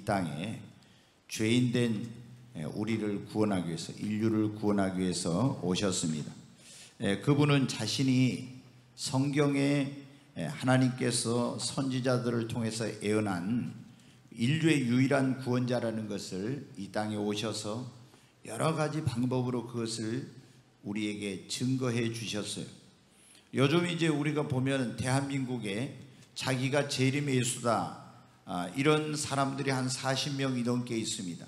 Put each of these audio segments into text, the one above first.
땅에 죄인된 우리를 구원하기 위해서, 인류를 구원하기 위해서 오셨습니다. 그분은 자신이 성경에 하나님께서 선지자들을 통해서 예언한 인류의 유일한 구원자라는 것을 이 땅에 오셔서 여러 가지 방법으로 그것을 우리에게 증거해 주셨어요. 요즘 이제 우리가 보면 대한민국에 자기가 재림의 예수다, 이런 사람들이 한 40명이 넘게 있습니다.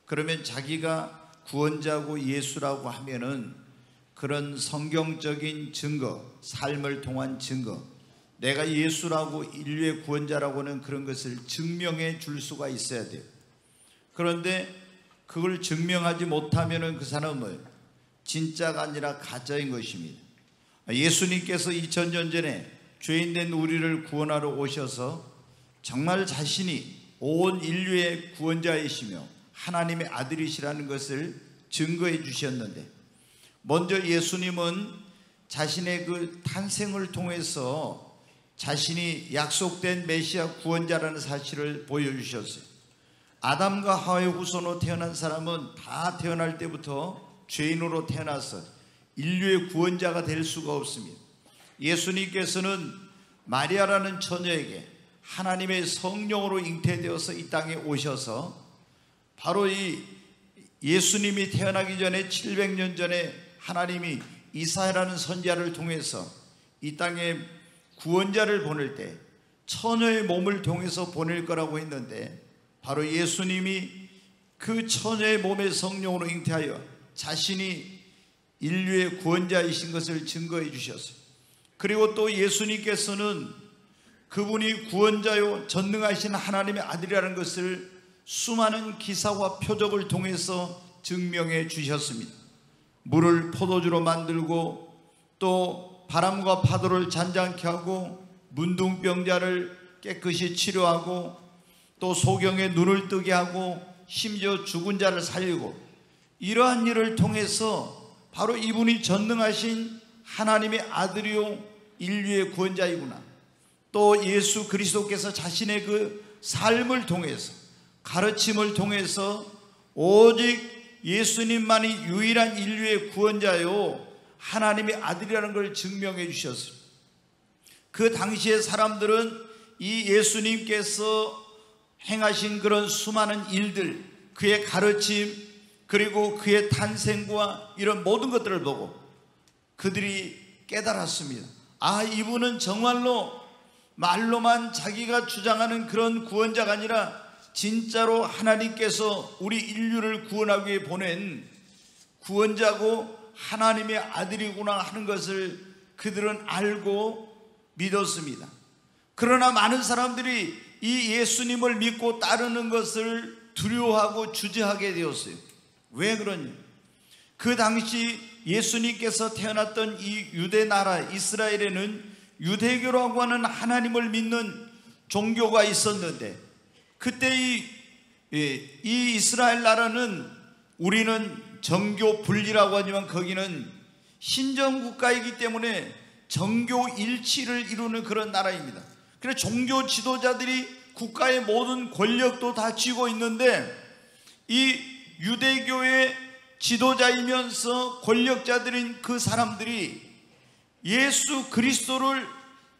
그러면 자기가 구원자고 예수라고 하면은 그런 성경적인 증거, 삶을 통한 증거, 내가 예수라고 인류의 구원자라고는 그런 것을 증명해 줄 수가 있어야 돼요. 그런데 그걸 증명하지 못하면은 그 사람은 진짜가 아니라 가짜인 것입니다. 예수님께서 2000년 전에 죄인된 우리를 구원하러 오셔서 정말 자신이 온 인류의 구원자이시며 하나님의 아들이시라는 것을 증거해 주셨는데, 먼저 예수님은 자신의 그 탄생을 통해서 자신이 약속된 메시아 구원자라는 사실을 보여주셨어요. 아담과 하와의 후손으로 태어난 사람은 다 태어날 때부터 죄인으로 태어나서 인류의 구원자가 될 수가 없습니다. 예수님께서는 마리아라는 처녀에게 하나님의 성령으로 잉태되어서 이 땅에 오셔서 바로 이 예수님이 태어나기 전에 700년 전에 하나님이 이사야라는 선지자를 통해서 이 땅에 구원자를 보낼 때 처녀의 몸을 통해서 보낼 거라고 했는데, 바로 예수님이 그 처녀의 몸의 성령으로 잉태하여 자신이 인류의 구원자이신 것을 증거해 주셨어요. 그리고 또 예수님께서는 그분이 구원자요 전능하신 하나님의 아들이라는 것을 수많은 기사와 표적을 통해서 증명해 주셨습니다. 물을 포도주로 만들고, 또 바람과 파도를 잔잔케 하고, 문둥병자를 깨끗이 치료하고, 또 소경의 눈을 뜨게 하고, 심지어 죽은 자를 살리고, 이러한 일을 통해서 바로 이분이 전능하신 하나님의 아들이요 인류의 구원자이구나, 또 예수 그리스도께서 자신의 그 삶을 통해서, 가르침을 통해서 오직 예수님만이 유일한 인류의 구원자요 하나님의 아들이라는 걸 증명해 주셨어요. 그 당시의 사람들은 이 예수님께서 행하신 그런 수많은 일들, 그의 가르침, 그리고 그의 탄생과 이런 모든 것들을 보고 그들이 깨달았습니다. 아, 이분은 정말로 말로만 자기가 주장하는 그런 구원자가 아니라 진짜로 하나님께서 우리 인류를 구원하기 위해 보낸 구원자고 하나님의 아들이구나 하는 것을 그들은 알고 믿었습니다. 그러나 많은 사람들이 이 예수님을 믿고 따르는 것을 두려워하고 주저하게 되었어요. 왜 그러냐? 그 당시 예수님께서 태어났던 이 유대 나라 이스라엘에는 유대교라고 하는 하나님을 믿는 종교가 있었는데, 그때 이 이스라엘 나라는 우리는 정교 분리라고 하지만 거기는 신정국가이기 때문에 정교 일치를 이루는 그런 나라입니다. 그래서 종교 지도자들이 국가의 모든 권력도 다 쥐고 있는데, 이 유대교의 지도자이면서 권력자들인 그 사람들이 예수 그리스도를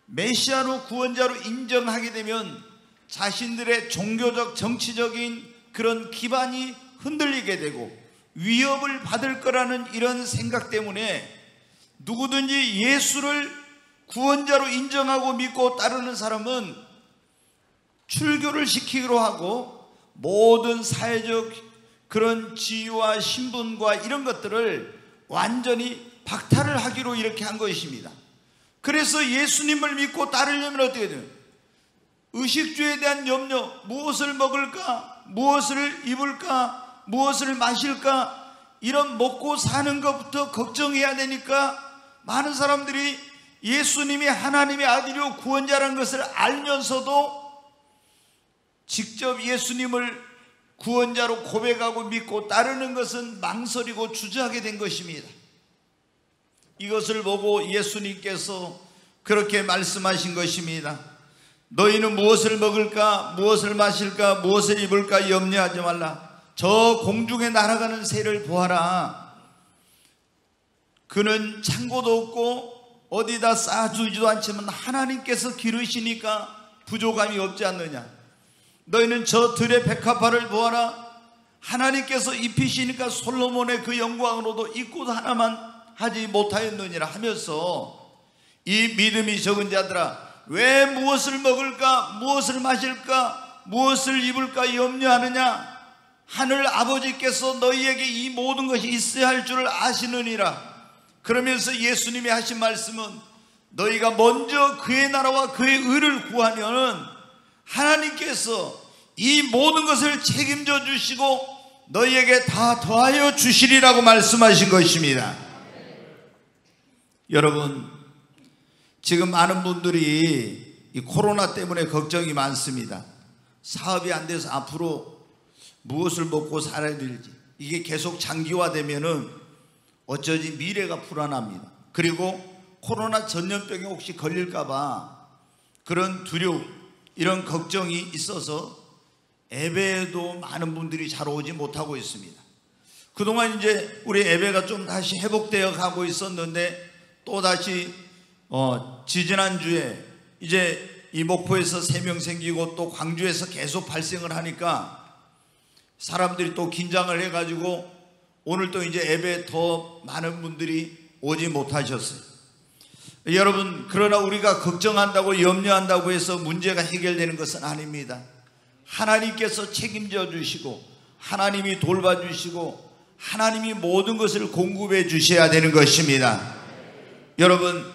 메시아로 구원자로 인정하게 되면 자신들의 종교적 정치적인 그런 기반이 흔들리게 되고 위협을 받을 거라는 이런 생각 때문에 누구든지 예수를 구원자로 인정하고 믿고 따르는 사람은 출교를 시키기로 하고 모든 사회적 그런 지위와 신분과 이런 것들을 완전히 박탈을 하기로 이렇게 한 것입니다. 그래서 예수님을 믿고 따르려면 어떻게 돼요? 의식주에 대한 염려, 무엇을 먹을까, 무엇을 입을까, 무엇을 마실까, 이런 먹고 사는 것부터 걱정해야 되니까 많은 사람들이 예수님이 하나님의 아들이요 구원자라는 것을 알면서도 직접 예수님을 구원자로 고백하고 믿고 따르는 것은 망설이고 주저하게 된 것입니다. 이것을 보고 예수님께서 그렇게 말씀하신 것입니다. 너희는 무엇을 먹을까, 무엇을 마실까, 무엇을 입을까 염려하지 말라. 저 공중에 날아가는 새를 보아라. 그는 창고도 없고 어디다 쌓아두지도 않지만 하나님께서 기르시니까 부족함이 없지 않느냐. 너희는 저 들의 백합화를 보아라. 하나님께서 입히시니까 솔로몬의 그 영광으로도 이 꽃 하나만 하지 못하였느니라 하면서, 이 믿음이 적은 자들아, 왜 무엇을 먹을까, 무엇을 마실까, 무엇을 입을까 염려하느냐. 하늘 아버지께서 너희에게 이 모든 것이 있어야 할 줄 아시느니라. 그러면서 예수님이 하신 말씀은, 너희가 먼저 그의 나라와 그의 의를 구하면 하나님께서 이 모든 것을 책임져 주시고 너희에게 다 더하여 주시리라고 말씀하신 것입니다. 여러분, 지금 많은 분들이 이 코로나 때문에 걱정이 많습니다. 사업이 안 돼서 앞으로 무엇을 먹고 살아야 될지, 이게 계속 장기화되면은 어쩌지 미래가 불안합니다. 그리고 코로나 전염병에 혹시 걸릴까봐 그런 두려움, 이런 걱정이 있어서 예배에도 많은 분들이 잘 오지 못하고 있습니다. 그동안 이제 우리 예배가 좀 다시 회복되어 가고 있었는데, 또 다시 지지난주에 이제 이 목포에서 3명 생기고 또 광주에서 계속 발생을 하니까 사람들이 또 긴장을 해가지고 오늘 또 이제 예배에 더 많은 분들이 오지 못하셨어요. 여러분, 그러나 우리가 걱정한다고 염려한다고 해서 문제가 해결되는 것은 아닙니다. 하나님께서 책임져 주시고 하나님이 돌봐주시고 하나님이 모든 것을 공급해 주셔야 되는 것입니다. 여러분,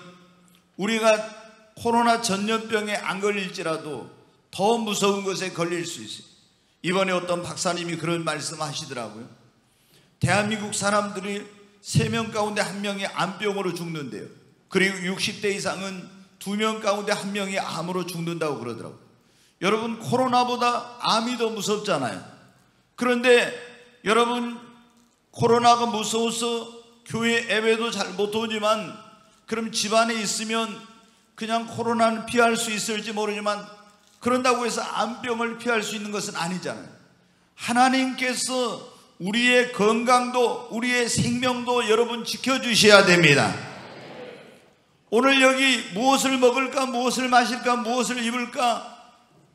우리가 코로나 전염병에 안 걸릴지라도 더 무서운 것에 걸릴 수 있어요. 이번에 어떤 박사님이 그런 말씀 하시더라고요. 대한민국 사람들이 3명 가운데 1명이 암병으로 죽는데요, 그리고 60대 이상은 2명 가운데 1명이 암으로 죽는다고 그러더라고요. 여러분, 코로나보다 암이 더 무섭잖아요. 그런데 여러분, 코로나가 무서워서 교회 예배도 잘 못 오지만, 그럼 집안에 있으면 그냥 코로나는 피할 수 있을지 모르지만 그런다고 해서 암병을 피할 수 있는 것은 아니잖아요. 하나님께서 우리의 건강도 우리의 생명도 여러분 지켜주셔야 됩니다. 오늘 여기 무엇을 먹을까, 무엇을 마실까, 무엇을 입을까,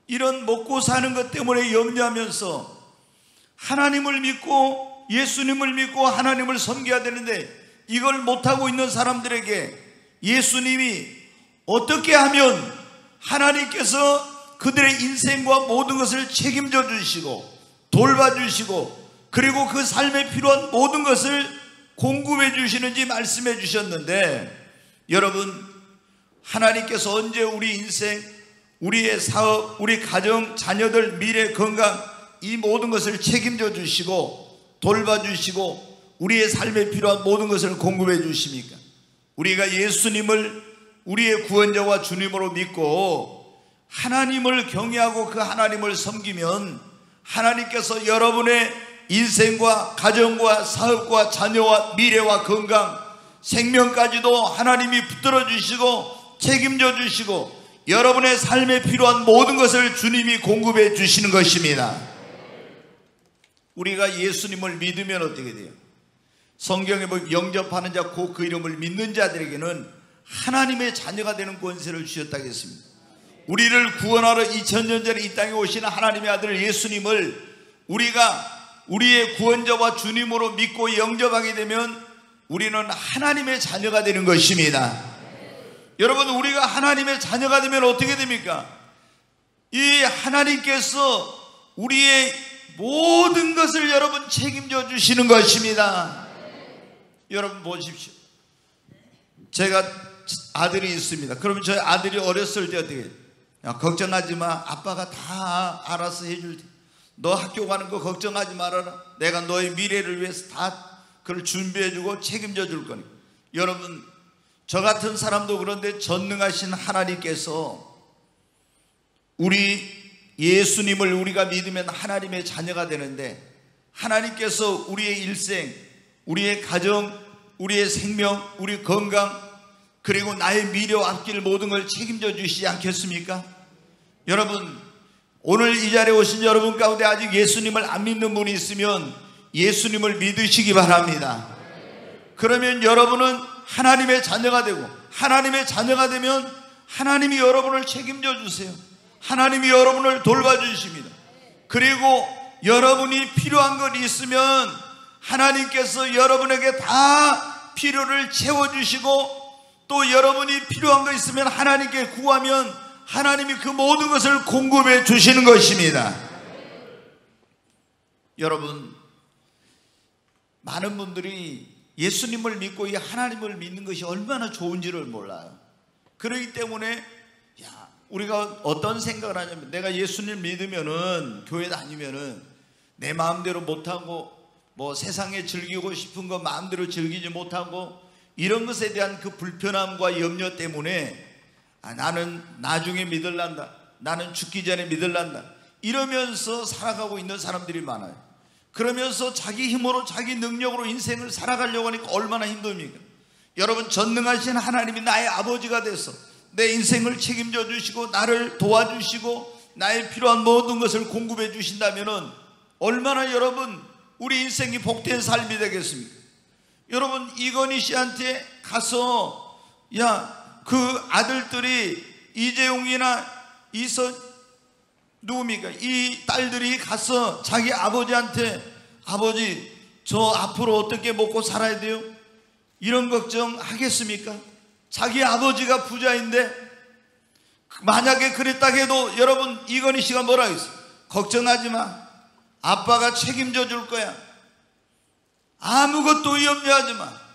이런 먹고 사는 것 때문에 염려하면서 하나님을 믿고 예수님을 믿고 하나님을 섬겨야 되는데, 이걸 못하고 있는 사람들에게 예수님이 어떻게 하면 하나님께서 그들의 인생과 모든 것을 책임져 주시고 돌봐주시고 그리고 그 삶에 필요한 모든 것을 공급해 주시는지 말씀해 주셨는데, 여러분, 하나님께서 언제 우리 인생, 우리의 사업, 우리 가정, 자녀들 미래 건강, 이 모든 것을 책임져 주시고 돌봐주시고 우리의 삶에 필요한 모든 것을 공급해 주십니까? 우리가 예수님을 우리의 구원자와 주님으로 믿고 하나님을 경외하고 그 하나님을 섬기면 하나님께서 여러분의 인생과 가정과 사업과 자녀와 미래와 건강, 생명까지도 하나님이 붙들어 주시고 책임져 주시고 여러분의 삶에 필요한 모든 것을 주님이 공급해 주시는 것입니다. 우리가 예수님을 믿으면 어떻게 돼요? 성경에 보면 영접하는 자 곧 그 이름을 믿는 자들에게는 하나님의 자녀가 되는 권세를 주셨다고 했습니다. 우리를 구원하러 2000년 전에 이 땅에 오신 하나님의 아들 예수님을 우리가 우리의 구원자와 주님으로 믿고 영접하게 되면 우리는 하나님의 자녀가 되는 것입니다. 여러분, 우리가 하나님의 자녀가 되면 어떻게 됩니까? 이 하나님께서 우리의 모든 것을 여러분 책임져 주시는 것입니다. 여러분 보십시오. 제가 아들이 있습니다. 그러면 저희 아들이 어렸을 때 어떻게 해요? 야, 걱정하지 마. 아빠가 다 알아서 해줄 테. 너 학교 가는 거 걱정하지 말아라. 내가 너의 미래를 위해서 다 그걸 준비해주고 책임져 줄 거니까. 여러분, 저 같은 사람도 그런데 전능하신 하나님께서 우리 예수님을 우리가 믿으면 하나님의 자녀가 되는데, 하나님께서 우리의 일생, 우리의 가정, 우리의 생명, 우리 건강, 그리고 나의 미래와 앞길 모든 걸 책임져 주시지 않겠습니까? 여러분, 오늘 이 자리에 오신 여러분 가운데 아직 예수님을 안 믿는 분이 있으면 예수님을 믿으시기 바랍니다. 그러면 여러분은 하나님의 자녀가 되고, 하나님의 자녀가 되면 하나님이 여러분을 책임져 주세요. 하나님이 여러분을 돌봐주십니다. 그리고 여러분이 필요한 것이 있으면 하나님께서 여러분에게 다 필요를 채워주시고, 또 여러분이 필요한 거 있으면 하나님께 구하면 하나님이 그 모든 것을 공급해 주시는 것입니다. 여러분, 많은 분들이 예수님을 믿고 이 하나님을 믿는 것이 얼마나 좋은지를 몰라요. 그렇기 때문에 우리가 어떤 생각을 하냐면, 내가 예수님 믿으면은, 교회 다니면은 내 마음대로 못하고 뭐 세상에 즐기고 싶은 거 마음대로 즐기지 못하고, 이런 것에 대한 그 불편함과 염려 때문에 나는 나중에 믿을란다, 나는 죽기 전에 믿을란다, 이러면서 살아가고 있는 사람들이 많아요. 그러면서 자기 힘으로 자기 능력으로 인생을 살아가려고 하니까 얼마나 힘듭니까? 여러분, 전능하신 하나님이 나의 아버지가 돼서 내 인생을 책임져 주시고 나를 도와주시고 나의 필요한 모든 것을 공급해 주신다면 얼마나 여러분 우리 인생이 복된 삶이 되겠습니까? 여러분, 이건희 씨한테 가서 그 아들들이 이재용이나 누굽니까? 이 딸들이 가서 자기 아버지한테, 아버지 저 앞으로 어떻게 먹고 살아야 돼요? 이런 걱정 하겠습니까? 자기 아버지가 부자인데, 만약에 그랬다 해도 여러분, 이건희 씨가 뭐라 했어요? 걱정하지 마, 아빠가 책임져 줄 거야. 아무것도 염려하지 마.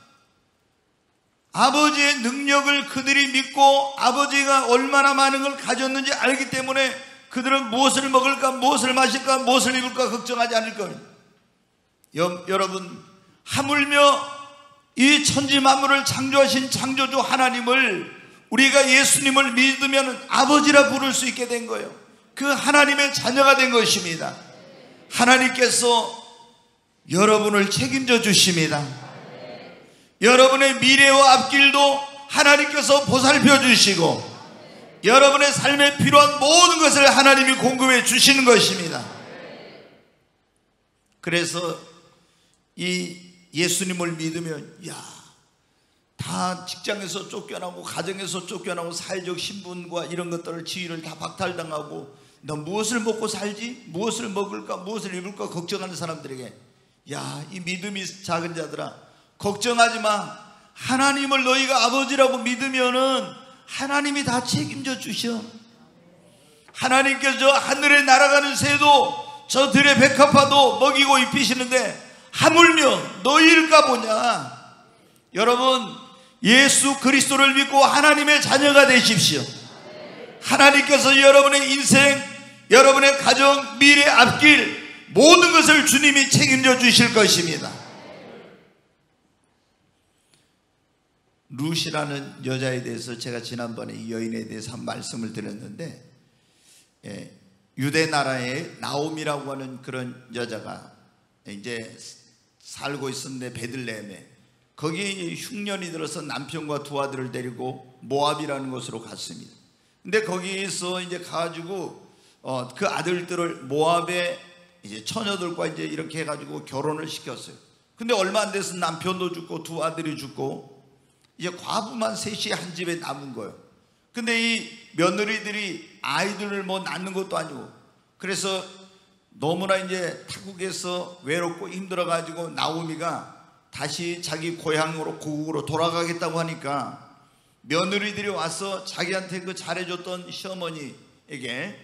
아버지의 능력을 그들이 믿고 아버지가 얼마나 많은 걸 가졌는지 알기 때문에 그들은 무엇을 먹을까, 무엇을 마실까, 무엇을 입을까 걱정하지 않을 거예요. 여러분, 하물며 이 천지 만물을 창조하신 창조주 하나님을 우리가 예수님을 믿으면 아버지라 부를 수 있게 된 거예요. 그 하나님의 자녀가 된 것입니다. 하나님께서 여러분을 책임져 주십니다. 여러분의 미래와 앞길도 하나님께서 보살펴 주시고 여러분의 삶에 필요한 모든 것을 하나님이 공급해 주시는 것입니다. 그래서 이 예수님을 믿으면 다 직장에서 쫓겨나고 가정에서 쫓겨나고 사회적 신분과 이런 것들을 지위를 다 박탈당하고 너 무엇을 먹고 살지? 무엇을 먹을까? 무엇을 입을까? 걱정하는 사람들에게 이 믿음이 작은 자들아, 걱정하지 마. 하나님을 너희가 아버지라고 믿으면은 하나님이 다 책임져 주셔. 하나님께서 저 하늘에 날아가는 새도 저 들의 백합화도 먹이고 입히시는데 하물며 너희일까 보냐. 여러분, 예수 그리스도를 믿고 하나님의 자녀가 되십시오. 하나님께서 여러분의 인생, 여러분의 가정, 미래, 앞길 모든 것을 주님이 책임져 주실 것입니다. 룻이라는 여자에 대해서 제가 지난번에 이 여인에 대해서 한 말씀을 드렸는데, 유대 나라에 나옴이라고 하는 그런 여자가 이제 살고 있었는데, 베들레헴에 거기 흉년이 들어서 남편과 두 아들을 데리고 모압이라는 곳으로 갔습니다. 근데 거기에서 이제 가가지고 그 아들들을 모압의 이제 처녀들과 이제 이렇게 해가지고 결혼을 시켰어요. 근데 얼마 안 돼서 남편도 죽고 두 아들이 죽고 이제 과부만 셋이 한 집에 남은 거예요. 근데 이 며느리들이 아이들을 뭐 낳는 것도 아니고, 그래서 너무나 이제 타국에서 외롭고 힘들어가지고 나오미가 다시 자기 고향으로 고국으로 돌아가겠다고 하니까 며느리들이 와서 자기한테 그 잘해줬던 시어머니에게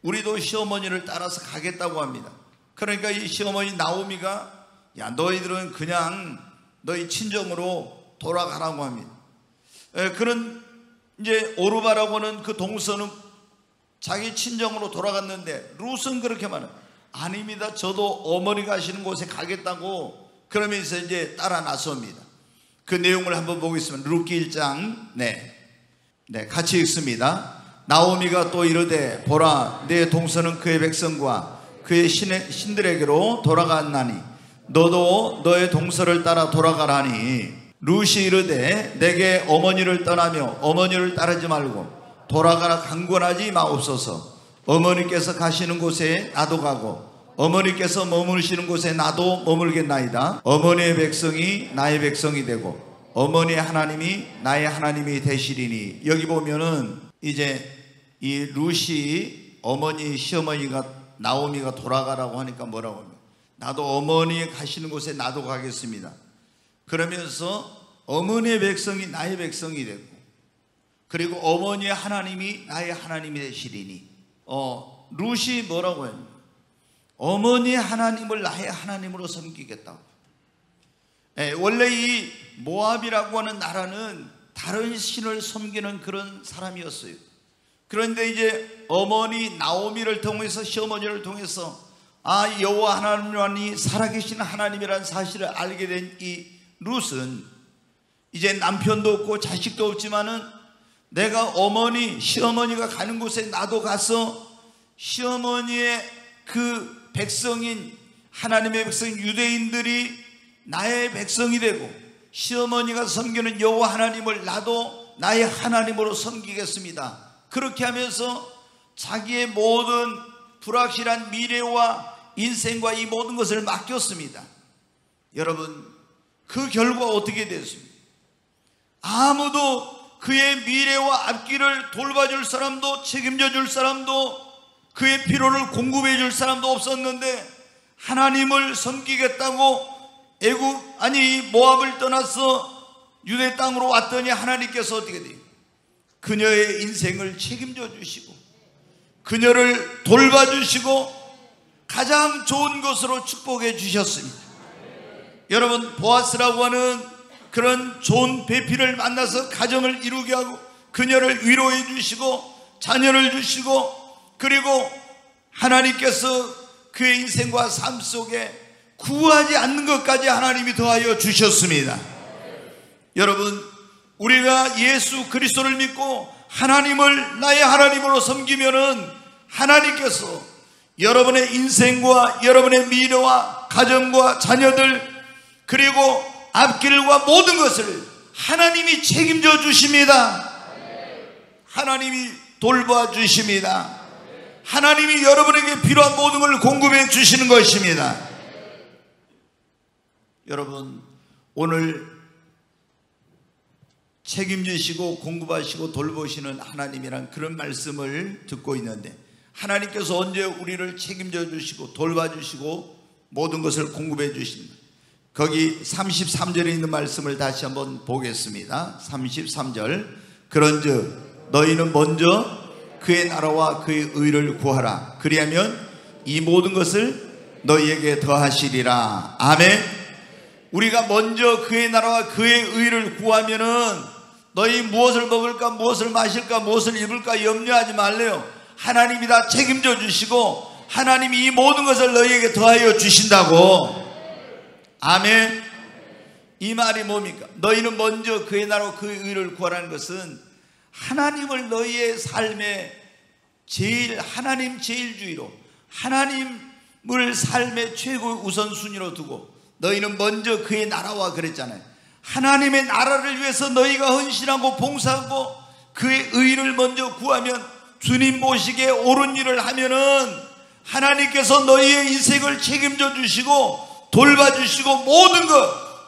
우리도 시어머니를 따라서 가겠다고 합니다. 그러니까 이 시어머니 나오미가 너희들은 그냥 너희 친정으로 돌아가라고 합니다. 그런 이제 오르바라고 하는 그 동서는 자기 친정으로 돌아갔는데 룻은 그렇게 말해요. 아닙니다. 저도 어머니가 하시는 곳에 가겠다고 그러면서 이제 따라 나섭니다. 그 내용을 한번 보겠습니다. 룻기 1장 같이 읽습니다. 나오미가 또 이르되 보라, 내 동서는 그의 백성과 그의 신들에게로 돌아갔나니 너도 너의 동서를 따라 돌아가라니. 룻이 이르되 내게 어머니를 떠나며 어머니를 따르지 말고 돌아가라 강권하지 마옵소서. 어머니께서 가시는 곳에 나도 가고 어머니께서 머무르시는 곳에 나도 머물겠나이다. 어머니의 백성이 나의 백성이 되고 어머니의 하나님이 나의 하나님이 되시리니. 여기 보면은 이제 이 룻이 어머니 시어머니가 나오미가 돌아가라고 하니까 뭐라고 합니까? 나도 어머니 가시는 곳에 나도 가겠습니다. 그러면서 어머니의 백성이 나의 백성이 됐고 그리고 어머니의 하나님이 나의 하나님이 되시리니. 룻이 뭐라고 했냐? 어머니의 하나님을 나의 하나님으로 섬기겠다고. 원래 이 모압이라고 하는 나라는 다른 신을 섬기는 그런 사람이었어요. 그런데 이제 어머니 나오미를 통해서 시어머니를 통해서 여호와 하나님이 살아계신 하나님이라는 사실을 알게 된 이 룻은 이제 남편도 없고 자식도 없지만은 내가 어머니 시어머니가 가는 곳에 나도 가서 시어머니의 그 백성인 하나님의 백성인 유대인들이 나의 백성이 되고 시어머니가 섬기는 여호와 하나님을 나도 나의 하나님으로 섬기겠습니다. 그렇게 하면서 자기의 모든 불확실한 미래와 인생과 이 모든 것을 맡겼습니다. 여러분, 그 결과 어떻게 됐습니까? 아무도 그의 미래와 앞길을 돌봐줄 사람도 책임져 줄 사람도 그의 필요를 공급해 줄 사람도 없었는데 하나님을 섬기겠다고 모압을 떠나서 유대 땅으로 왔더니 하나님께서 어떻게 돼요? 그녀의 인생을 책임져 주시고 그녀를 돌봐주시고 가장 좋은 것으로 축복해 주셨습니다. 여러분, 보아스라고 하는 그런 좋은 배필을 만나서 가정을 이루게 하고 그녀를 위로해 주시고 자녀를 주시고 그리고 하나님께서 그의 인생과 삶 속에 구하지 않는 것까지 하나님이 더하여 주셨습니다. 여러분, 우리가 예수 그리스도를 믿고 하나님을 나의 하나님으로 섬기면은 하나님께서 여러분의 인생과 여러분의 미래와 가정과 자녀들 그리고 앞길과 모든 것을 하나님이 책임져 주십니다. 하나님이 돌봐 주십니다. 하나님이 여러분에게 필요한 모든 걸 공급해 주시는 것입니다. 여러분, 오늘 책임지시고 공급하시고 돌보시는 하나님이란 그런 말씀을 듣고 있는데 하나님께서 언제 우리를 책임져 주시고 돌봐 주시고 모든 것을 공급해 주십니다. 거기 33절에 있는 말씀을 다시 한번 보겠습니다. 33절. 그런즉 너희는 먼저 그의 나라와 그의 의를 구하라. 그리하면 이 모든 것을 너희에게 더하시리라. 아멘. 우리가 먼저 그의 나라와 그의 의를 구하면은 너희 무엇을 먹을까 무엇을 마실까 무엇을 입을까 염려하지 말래요. 하나님이 다 책임져 주시고 하나님이 이 모든 것을 너희에게 더하여 주신다고. 아멘. 이 말이 뭡니까? 너희는 먼저 그의 나라와 그의 의를 구하라는 것은 하나님을 너희의 삶의 하나님 제일주의로 하나님을 삶의 최고 우선순위로 두고 너희는 먼저 그의 나라와 그랬잖아요. 하나님의 나라를 위해서 너희가 헌신하고 봉사하고 그의 의를 먼저 구하면 주님 보시기에 옳은 일을 하면은 하나님께서 너희의 인생을 책임져 주시고 돌봐주시고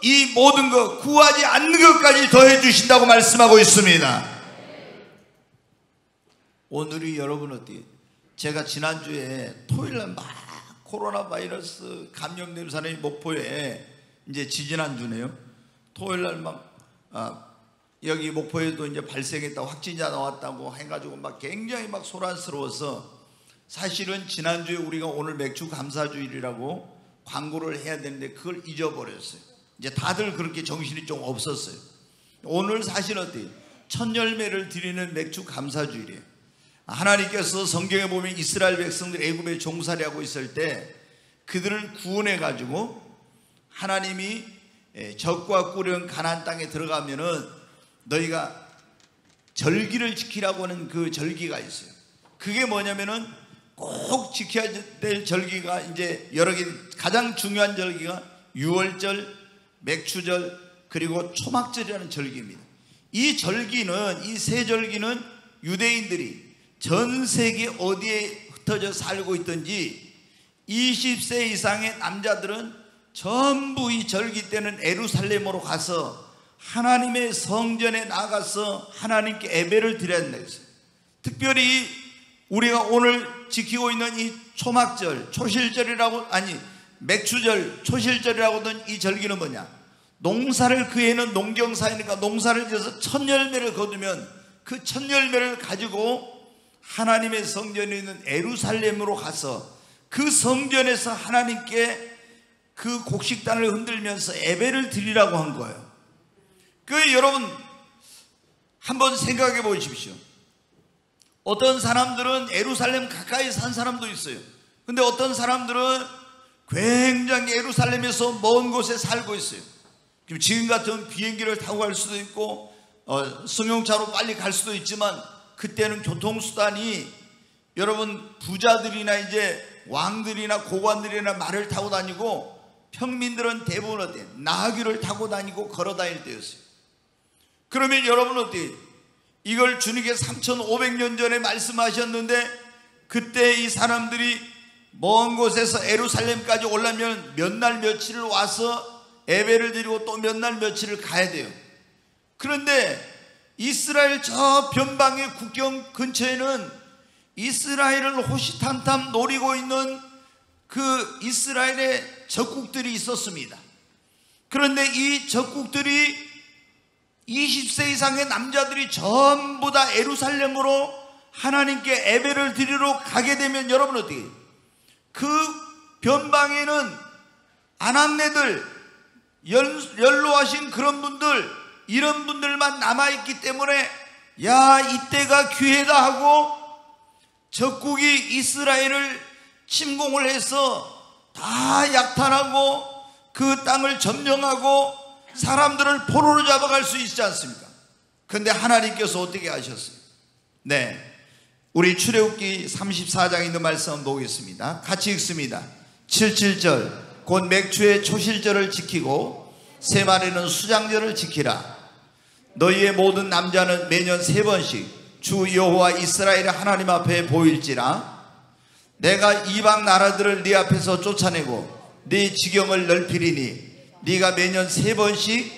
이 모든 것 구하지 않는 것까지 더해 주신다고 말씀하고 있습니다. 오늘이 여러분 어때요? 제가 지난주에 토요일날 막 코로나 바이러스 감염된 사람이 목포에 이제 지지난주네요. 토요일날 막 여기 목포에도 이제 발생했다고 확진자 나왔다고 해가지고 막 굉장히 막 소란스러워서 사실은 지난주에 우리가 오늘 맥주 감사주일이라고 광고를 해야 되는데 그걸 잊어버렸어요. 이제 다들 그렇게 정신이 좀 없었어요. 오늘 사실 어때요? 첫 열매를 드리는 맥주 감사주일이에요. 하나님께서 성경에 보면 이스라엘 백성들 애굽에 종살이하고 있을 때 그들을 구원해 가지고 하나님이 적과 꿀은 가나안 땅에 들어가면은 너희가 절기를 지키라고 하는 그 절기가 있어요. 그게 뭐냐면은 꼭 지켜야 될 절기가 이제 여러 개, 가장 중요한 절기가 유월절, 맥추절, 그리고 초막절이라는 절기입니다. 이 절기는, 이 세 절기는 유대인들이 전 세계 어디에 흩어져 살고 있든지 20세 이상의 남자들은 전부 이 절기 때는 예루살렘으로 가서 하나님의 성전에 나가서 하나님께 예배를 드려야 된다 했어요. 특별히 우리가 오늘 지키고 있는 이 초막절, 초실절이라고, 아니 맥추절, 초실절이라고 하던 이 절기는 뭐냐? 농사를, 그 해는 농경사이니까 농사를 지어서 첫 열매를 거두면 그 첫 열매를 가지고 하나님의 성전에 있는 예루살렘으로 가서 그 성전에서 하나님께 그 곡식단을 흔들면서 예배를 드리라고 한 거예요. 그 여러분 한번 생각해 보십시오. 어떤 사람들은 예루살렘 가까이 산 사람도 있어요. 근데 어떤 사람들은 굉장히 예루살렘에서 먼 곳에 살고 있어요. 지금 같은 비행기를 타고 갈 수도 있고 승용차로 빨리 갈 수도 있지만 그때는 교통수단이 여러분 부자들이나 이제 왕들이나 고관들이나 말을 타고 다니고 평민들은 대부분 어때요? 나귀를 타고 다니고 걸어 다닐 때였어요. 그러면 여러분 어때요? 이걸 주님께 3500년 전에 말씀하셨는데 그때 이 사람들이 먼 곳에서 예루살렘까지 오려면 몇 날 며칠을 와서 예배를 드리고 또 몇 날 며칠을 가야 돼요. 그런데 이스라엘 저 변방의 국경 근처에는 이스라엘을 호시탐탐 노리고 있는 그 이스라엘의 적국들이 있었습니다. 그런데 이 적국들이 20세 이상의 남자들이 전부 다 예루살렘으로 하나님께 예배를 드리러 가게 되면 여러분 어떻게 해요? 그 변방에는 아낙네들, 연로하신 그런 분들, 이런 분들만 남아있기 때문에 야 이때가 기회다 하고 적국이 이스라엘을 침공을 해서 다 약탈하고 그 땅을 점령하고 사람들을 포로로 잡아갈 수 있지 않습니까? 그런데 하나님께서 어떻게 하셨어요? 네, 우리 출애굽기 34장에 있는 말씀 한번 보겠습니다. 같이 읽습니다. 77절 곧 맥추의 초실절을 지키고 세말에는 수장절을 지키라. 너희의 모든 남자는 매년 3번씩 주 여호와 이스라엘의 하나님 앞에 보일지라. 내가 이방 나라들을 네 앞에서 쫓아내고 네 지경을 넓히리니 네가 매년 3번씩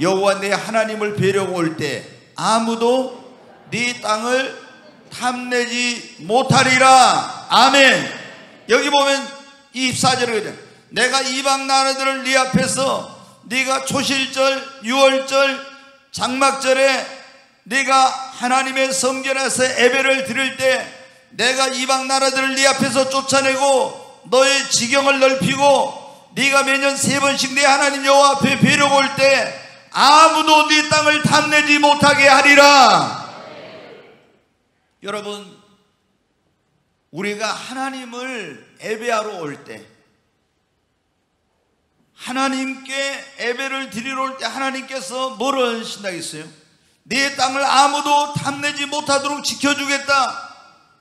여호와 내 하나님을 뵈려고 올 때 아무도 네 땅을 탐내지 못하리라. 아멘. 여기 보면 24절에 내가 이방 나라들을 네 앞에서 네가 초실절, 유월절, 장막절에 네가 하나님의 성전에서 예배를 드릴 때 내가 이방 나라들을 네 앞에서 쫓아내고 너의 지경을 넓히고 네가 매년 3번씩 내 하나님 여호와 앞에 뵈려고 올 때 아무도 네 땅을 탐내지 못하게 하리라. 여러분, 우리가 하나님을 예배하러 올 때, 하나님께 예배를 드리러 올 때 하나님께서 뭐를 하신다겠어요? 네 땅을 아무도 탐내지 못하도록 지켜주겠다.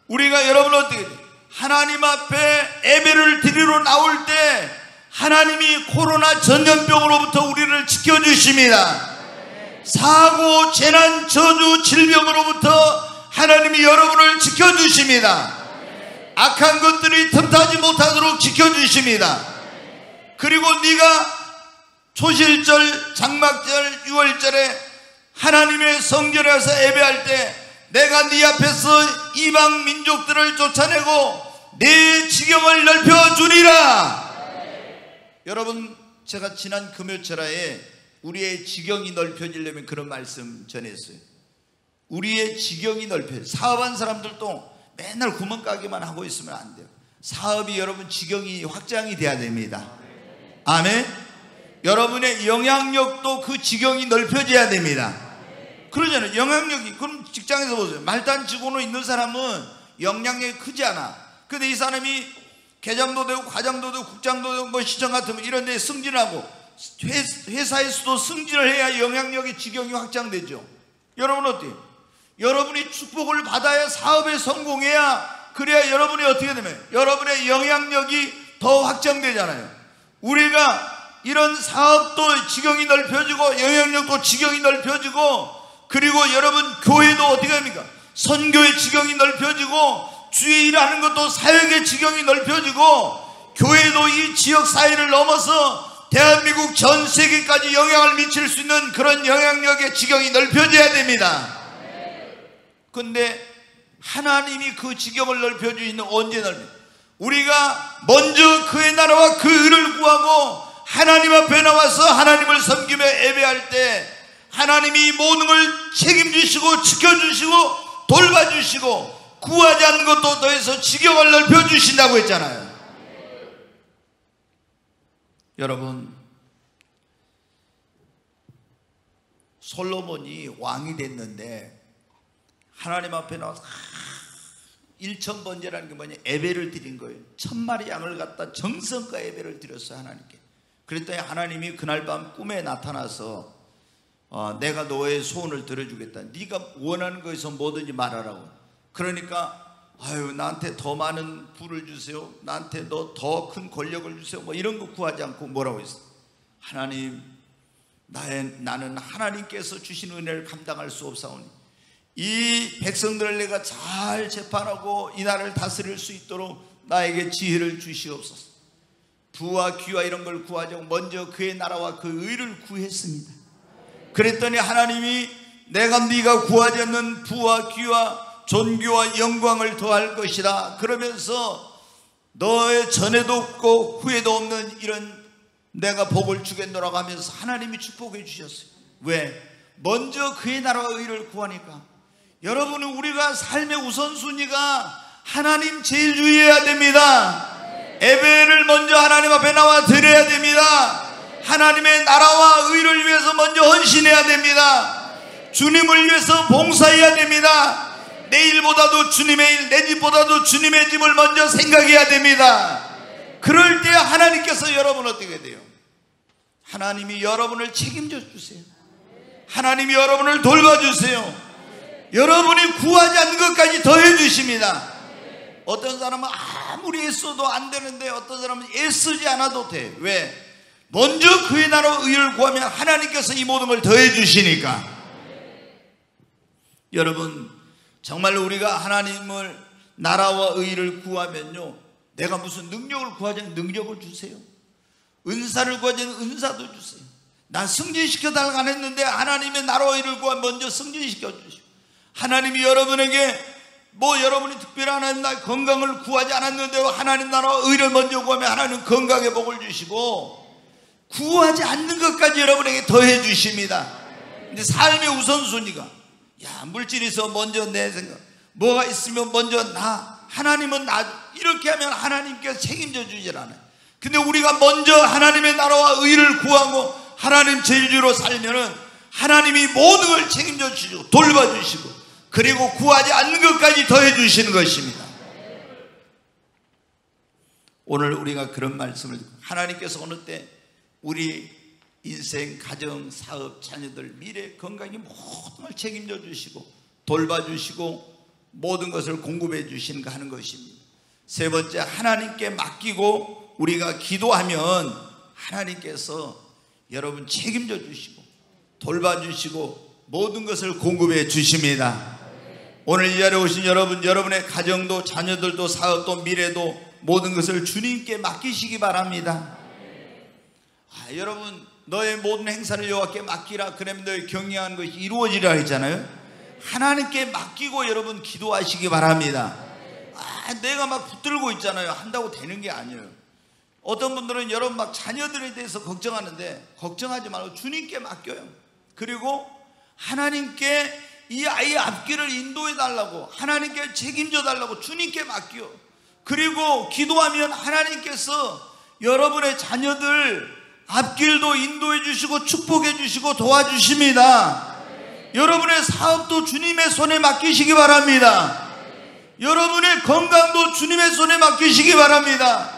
우리가 여러분 어떻게 돼요? 하나님 앞에 예배를 드리러 나올 때 하나님이 코로나 전염병으로부터 우리를 지켜주십니다. 사고, 재난, 저주, 질병으로부터 하나님이 여러분을 지켜주십니다. 악한 것들이 틈타지 못하도록 지켜주십니다. 그리고 네가 초실절, 장막절, 유월절에 하나님의 성전에서 예배할 때 내가 네 앞에서 이방 민족들을 쫓아내고 네 지경을 넓혀주리라. 여러분, 제가 지난 금요철화에 우리의 지경이 넓혀지려면 그런 말씀 전했어요. 우리의 지경이 넓혀져. 사업한 사람들도 맨날 구멍가게만 하고 있으면 안 돼요. 사업이 여러분 지경이 확장이 돼야 됩니다. 아멘. 여러분의 영향력도 그 지경이 넓혀져야 됩니다. 그러잖아요. 영향력이. 그럼 직장에서 보세요. 말단 직원으로 있는 사람은 영향력이 크지 않아. 근데 이 사람이 계장도 되고 과장도 되고 국장도 되고 뭐 시청 같으면 이런 데 승진하고 회사에서도 승진을 해야 영향력의 지경이 확장되죠. 여러분 어때요? 여러분이 축복을 받아야 사업에 성공해야, 그래야 여러분이 어떻게 되면 여러분의 영향력이 더 확장되잖아요. 우리가 이런 사업도 지경이 넓혀지고 영향력도 지경이 넓혀지고, 그리고 여러분 교회도 어떻게 합니까? 선교의 지경이 넓혀지고 주의 일하는 것도 사역의 지경이 넓혀지고 교회도 이 지역 사회를 넘어서 대한민국 전 세계까지 영향을 미칠 수 있는 그런 영향력의 지경이 넓혀져야 됩니다. 근데 하나님이 그 지경을 넓혀주시는 언제 우리가 먼저 그의 나라와 그 의를 구하고 하나님 앞에 나와서 하나님을 섬기며 예배할 때 하나님이 모든 걸 책임지시고 지켜주시고 돌봐주시고 구하지 않는 것도 더해서 지경을 넓혀주신다고 했잖아요. 여러분, 솔로몬이 왕이 됐는데 하나님 앞에 나와서 일천번제라는 게 뭐냐, 예배를 드린 거예요. 1000마리 양을 갖다 정성과 예배를 드렸어요, 하나님께. 그랬더니 하나님이 그날 밤 꿈에 나타나서 내가 너의 소원을 들어주겠다. 네가 원하는 것에서 뭐든지 말하라고. 그러니까 나한테 더 많은 부를 주세요, 나한테 너 더 큰 권력을 주세요, 뭐 이런 거 구하지 않고 뭐라고 했어? 하나님, 나는 하나님께서 주신 은혜를 감당할 수 없사오니 이 백성들을 내가 잘 재판하고 이 나라를 다스릴 수 있도록 나에게 지혜를 주시옵소서. 부와 귀와 이런 걸 구하지 않고 먼저 그의 나라와 그 의를 구했습니다. 그랬더니 하나님이 내가 네가 구하지 않는 부와 귀와 존귀와 영광을 더할 것이다 그러면서 너의 전에도 없고 후에도 없는 이런 내가 복을 주겠노라고 하면서 하나님이 축복해 주셨어요. 왜? 먼저 그의 나라와 의를 구하니까. 여러분은 우리가 삶의 우선순위가 하나님 제일 주의해야 됩니다. 예배를 먼저 하나님 앞에 나와 드려야 됩니다. 하나님의 나라와 의를 위해서 먼저 헌신해야 됩니다. 주님을 위해서 봉사해야 됩니다. 내일보다도 주님의 일, 내 집보다도 주님의 집을 먼저 생각해야 됩니다. 그럴 때 하나님께서 여러분 어떻게 돼요? 하나님이 여러분을 책임져 주세요. 하나님이 여러분을 돌봐주세요. 여러분이 구하지 않는 것까지 더해 주십니다. 어떤 사람은 아무리 애써도 안 되는데 어떤 사람은 애쓰지 않아도 돼. 왜? 먼저 그의 나라와 의를 구하면 하나님께서 이 모든 걸 더해 주시니까. 여러분, 정말로 우리가 하나님을 나라와 의를 구하면요, 내가 무슨 능력을 구하지 않는 능력을 주세요. 은사를 구하지 않는 은사도 주세요. 나 승진시켜달라고 안 했는데 하나님의 나라와 의를 구하면 먼저 승진시켜 주시고, 하나님이 여러분에게 여러분이 특별한 하나님 나라의 건강을 구하지 않았는데 하나님 나라와 의를 먼저 구하면 하나님 건강의 복을 주시고 구하지 않는 것까지 여러분에게 더해 주십니다. 근데 삶의 우선순위가 물질이 있어 먼저 내 생각, 뭐가 있으면 먼저 하나님은 이렇게 하면 하나님께서 책임져 주질 않아요. 근데 우리가 먼저 하나님의 나라와 의를 구하고 하나님 제일주로 살면은 하나님이 모든 걸 책임져 주시고 돌봐주시고 그리고 구하지 않는 것까지 더해 주시는 것입니다. 오늘 우리가 그런 말씀을 듣고 하나님께서 어느 때 우리 인생, 가정, 사업, 자녀들, 미래, 건강이 모든 걸 책임져 주시고 돌봐주시고 모든 것을 공급해 주시는가 하는 것입니다. 세 번째, 하나님께 맡기고 우리가 기도하면 하나님께서 여러분 책임져 주시고 돌봐주시고 모든 것을 공급해 주십니다. 오늘 이 자리에 오신 여러분, 여러분의 가정도 자녀들도 사업도 미래도 모든 것을 주님께 맡기시기 바랍니다. 여러분, 너의 모든 행사를 여호와께 맡기라 그러면 너의 경영하는 것이 이루어지리라 했잖아요. 하나님께 맡기고 여러분 기도하시기 바랍니다. 내가 막 붙들고 있잖아요. 한다고 되는 게 아니에요. 어떤 분들은 여러분 막 자녀들에 대해서 걱정하는데 걱정하지 말고 주님께 맡겨요. 그리고 하나님께 이 아이의 앞길을 인도해 달라고, 하나님께 책임져 달라고 주님께 맡겨. 그리고 기도하면 하나님께서 여러분의 자녀들 앞길도 인도해 주시고 축복해 주시고 도와주십니다. 여러분의 사업도 주님의 손에 맡기시기 바랍니다. 여러분의 건강도 주님의 손에 맡기시기 바랍니다.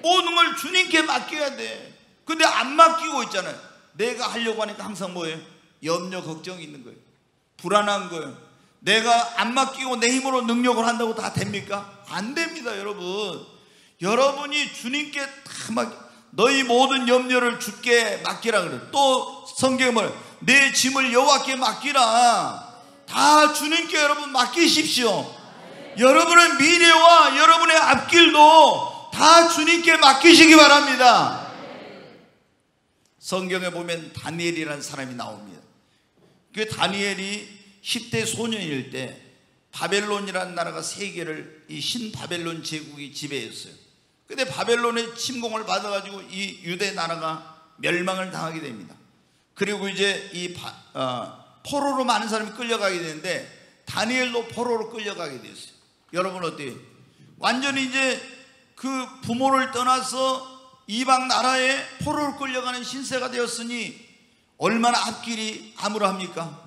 모든 걸 주님께 맡겨야 돼. 근데 안 맡기고 있잖아요. 내가 하려고 하니까 항상 뭐예요? 염려, 걱정이 있는 거예요. 불안한 거예요. 내가 안 맡기고 내 힘으로 능력을 한다고 다 됩니까? 안 됩니다, 여러분. 여러분이 주님께 다 너희 모든 염려를 주께 맡기라 그래요. 또 성경에 뭐예요? 내 짐을 여호와께 맡기라. 다 주님께 여러분 맡기십시오. 여러분의 미래와 여러분의 앞길도 다 주님께 맡기시기 바랍니다. 성경에 보면 다니엘이라는 사람이 나옵니다. 그 다니엘이 10대 소년일 때 바벨론이라는 나라가 세계를 이 신바벨론 제국이 지배했어요. 근데 바벨론의 침공을 받아가지고 이 유대 나라가 멸망을 당하게 됩니다. 그리고 이제 이 포로로 많은 사람이 끌려가게 되는데 다니엘도 포로로 끌려가게 됐어요. 여러분 어때요? 완전히 이제 그 부모를 떠나서 이방 나라에 포로로 끌려가는 신세가 되었으니 얼마나 앞길이 암울합니까?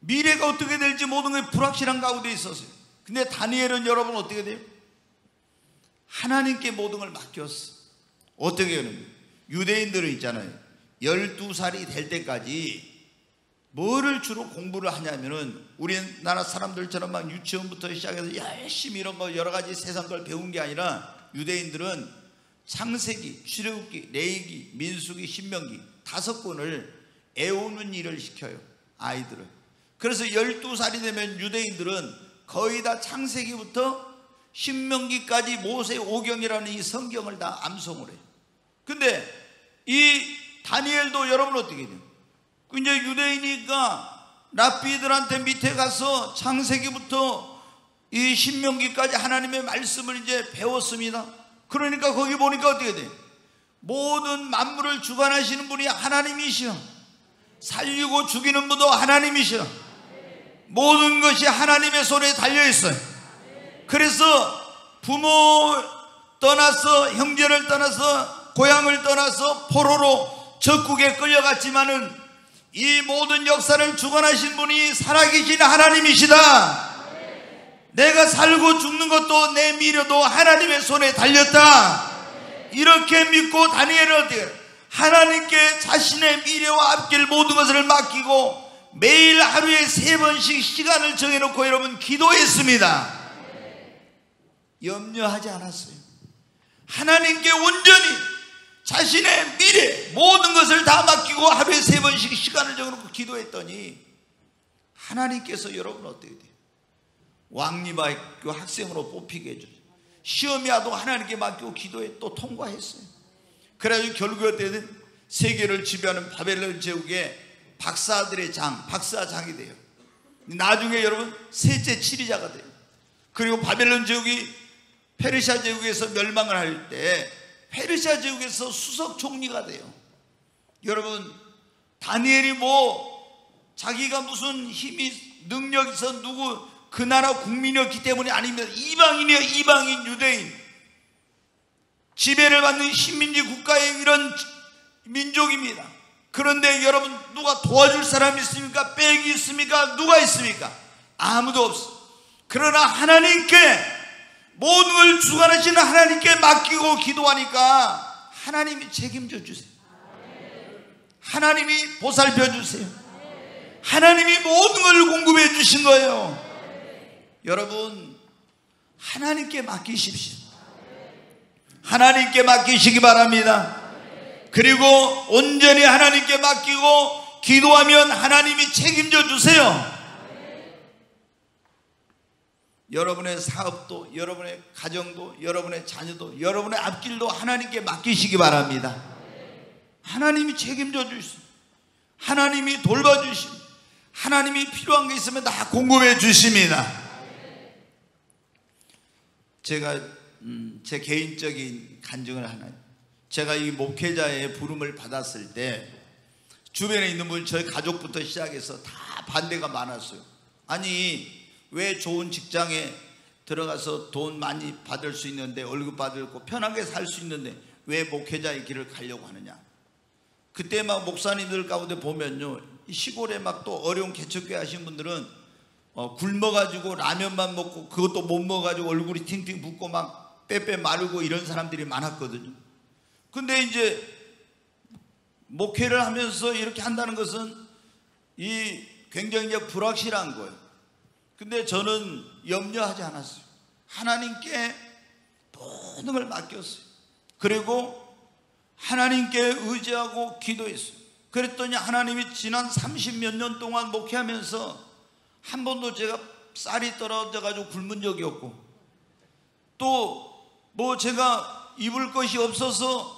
미래가 어떻게 될지 모든 게 불확실한 가운데 있었어요. 근데 다니엘은 여러분 어떻게 돼요? 하나님께 모든 걸 맡겼어. 어떻게 하는 거예요? 유대인들은 있잖아요, 12살이 될 때까지 뭐를 주로 공부를 하냐면은 우리나라 사람들처럼 막 유치원부터 시작해서 열심히 이런 거 여러 가지 세상 걸 배운 게 아니라 유대인들은 창세기, 출애굽기, 레위기, 민수기, 신명기 5권을 애우는 일을 시켜요, 아이들을. 그래서 12살이 되면 유대인들은 거의 다 창세기부터 신명기까지 모세 오경이라는 이 성경을 다 암송을 해요. 근데 이 다니엘도 여러분 어떻게 돼요? 이제 유대인이니까 랍비들한테 밑에 가서 창세기부터 이 신명기까지 하나님의 말씀을 이제 배웠습니다. 그러니까 거기 보니까 어떻게 돼요? 모든 만물을 주관하시는 분이 하나님이시여, 살리고 죽이는 분도 하나님이시여, 모든 것이 하나님의 손에 달려있어요. 그래서 부모 떠나서, 형제를 떠나서, 고향을 떠나서 포로로 적국에 끌려갔지만은 이 모든 역사를 주관하신 분이 살아계신 하나님이시다. 내가 살고 죽는 것도 내 미래도 하나님의 손에 달렸다. 이렇게 믿고 다니엘은 어떻게 해요? 하나님께 자신의 미래와 앞길 모든 것을 맡기고 매일 하루에 3번씩 시간을 정해놓고 여러분 기도했습니다. 염려하지 않았어요. 하나님께 온전히 자신의 미래 모든 것을 다 맡기고 하루에 3번씩 시간을 정해놓고 기도했더니 하나님께서 여러분 어떻게 돼요? 왕립학교 학생으로 뽑히게 해줘요. 시험이 와도 하나님께 맡기고 기도해 또 통과했어요. 그래가지고 결국에 어떻게 돼요? 세계를 지배하는 바벨론 제국의 박사들의 장, 박사장이 돼요. 나중에 여러분 셋째 치리자가 돼요. 그리고 바벨론 제국이 페르시아 제국에서 멸망을 할 때 페르시아 제국에서 수석 총리가 돼요. 여러분 다니엘이 뭐 자기가 무슨 힘이 능력이 있어 누구 그 나라 국민이었기 때문이 아닙니다. 이방인이에요. 이방인 유대인, 지배를 받는 식민지 국가의 이런 민족입니다. 그런데 여러분 누가 도와줄 사람이 있습니까? 백이 있습니까? 누가 있습니까? 아무도 없어. 그러나 하나님께 모든 걸 주관하시는 하나님께 맡기고 기도하니까 하나님이 책임져 주세요. 하나님이 보살펴 주세요. 하나님이 모든 걸 공급해 주신 거예요. 여러분 하나님께 맡기십시오. 하나님께 맡기시기 바랍니다. 그리고 온전히 하나님께 맡기고 기도하면 하나님이 책임져 주세요. 여러분의 사업도, 여러분의 가정도, 여러분의 자녀도, 여러분의 앞길도 하나님께 맡기시기 바랍니다. 하나님이 책임져 주시고 하나님이 돌봐주시고 하나님이 필요한 게 있으면 다 공급해 주십니다. 제가 제 개인적인 간증을 하나, 제가 이 목회자의 부름을 받았을 때 주변에 있는 분, 저희 가족부터 시작해서 다 반대가 많았어요. 아니 왜 좋은 직장에 들어가서 돈 많이 받을 수 있는데, 월급 받고 편하게 살 수 있는데 왜 목회자의 길을 가려고 하느냐. 그때 막 목사님들 가운데 보면요, 시골에 막 또 어려운 개척교회 하신 분들은 굶어가지고 라면만 먹고 그것도 못 먹어가지고 얼굴이 팅팅 붓고 막 빼빼 마르고 이런 사람들이 많았거든요. 근데 이제 목회를 하면서 이렇게 한다는 것은 이 굉장히 이제 불확실한 거예요. 근데 저는 염려하지 않았어요. 하나님께 모든 걸 맡겼어요. 그리고 하나님께 의지하고 기도했어요. 그랬더니 하나님이 지난 30몇 년 동안 목회하면서 한 번도 제가 쌀이 떨어져가지고 굶은 적이 없고, 또 뭐 제가 입을 것이 없어서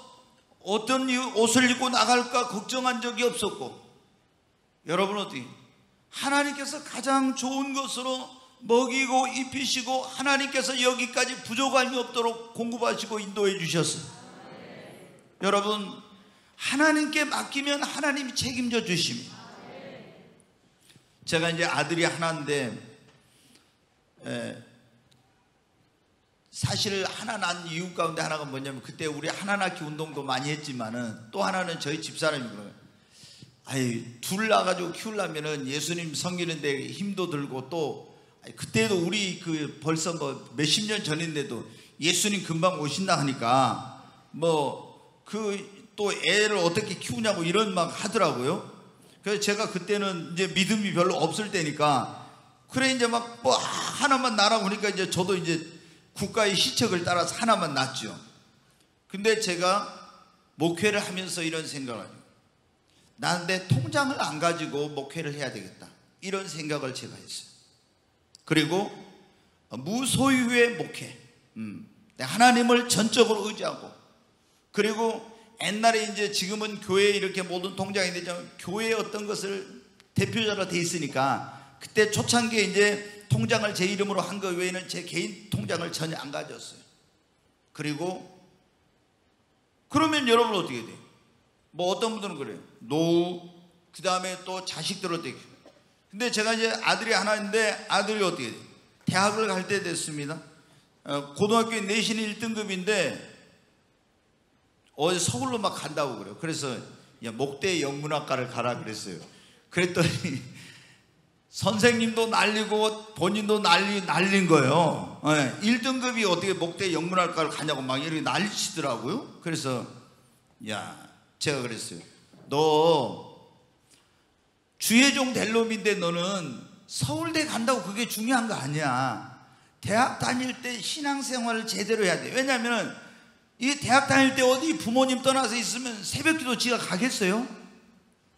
어떤 옷을 입고 나갈까 걱정한 적이 없었고, 여러분 어떻게 하나님께서 가장 좋은 것으로 먹이고 입히시고 하나님께서 여기까지 부족함이 없도록 공급하시고 인도해 주셨어요. 여러분, 하나님께 맡기면 하나님이 책임져 주십니다. 제가 이제 아들이 하나인데, 사실 하나 난 이유 가운데 하나가 뭐냐면, 그때 우리 하나 낳기 운동도 많이 했지만은 또 하나는 저희 집사람이거든요. 둘 낳아가지고 키우려면은 예수님 섬기는데 힘도 들고, 또 그때도 우리 벌써 뭐 몇십 년 전인데도 예수님 금방 오신다 하니까 또 애를 어떻게 키우냐고 이런 막 하더라고요. 그래서 제가 그때는 이제 믿음이 별로 없을 때니까, 그래 이제 막 뭐 하나만 낳으라고 하니까 이제 저도 이제 국가의 시책을 따라서 하나만 낳죠. 근데 제가 목회를 하면서 이런 생각을 해요. 난 내 통장을 안 가지고 목회를 해야 되겠다, 이런 생각을 제가 했어요. 그리고 무소유의 목회, 하나님을 전적으로 의지하고, 그리고 옛날에 이제 지금은 교회에 이렇게 모든 통장이 되지만 교회의 어떤 것을 대표자로 돼 있으니까, 그때 초창기에 이제 통장을 제 이름으로 한 거 외에는 제 개인 통장을 전혀 안 가졌어요. 그리고 그러면 여러분 어떻게 돼요? 뭐 어떤 분들은 그래요. 노후, 그 다음에 또 자식들 어떻게 해요? 근데 제가 이제 아들이 하나인데, 아들이 어떻게 돼요? 대학을 갈 때 됐습니다. 고등학교 내신 1등급인데 어디 서울로 막 간다고 그래요. 그래서 야, 목대 영문학과를 가라 그랬어요. 그랬더니 선생님도 날리고 본인도 날린 거예요. 1등급이 어떻게 목대 영문학과를 가냐고 막 이렇게 난리치더라고요. 그래서 제가 그랬어요. 너 주혜종 될 놈인데 너는 서울대 간다고 그게 중요한 거 아니야. 대학 다닐 때 신앙생활을 제대로 해야 돼. 왜냐하면 이 대학 다닐 때 어디 부모님 떠나서 있으면 새벽기도 지가 가겠어요?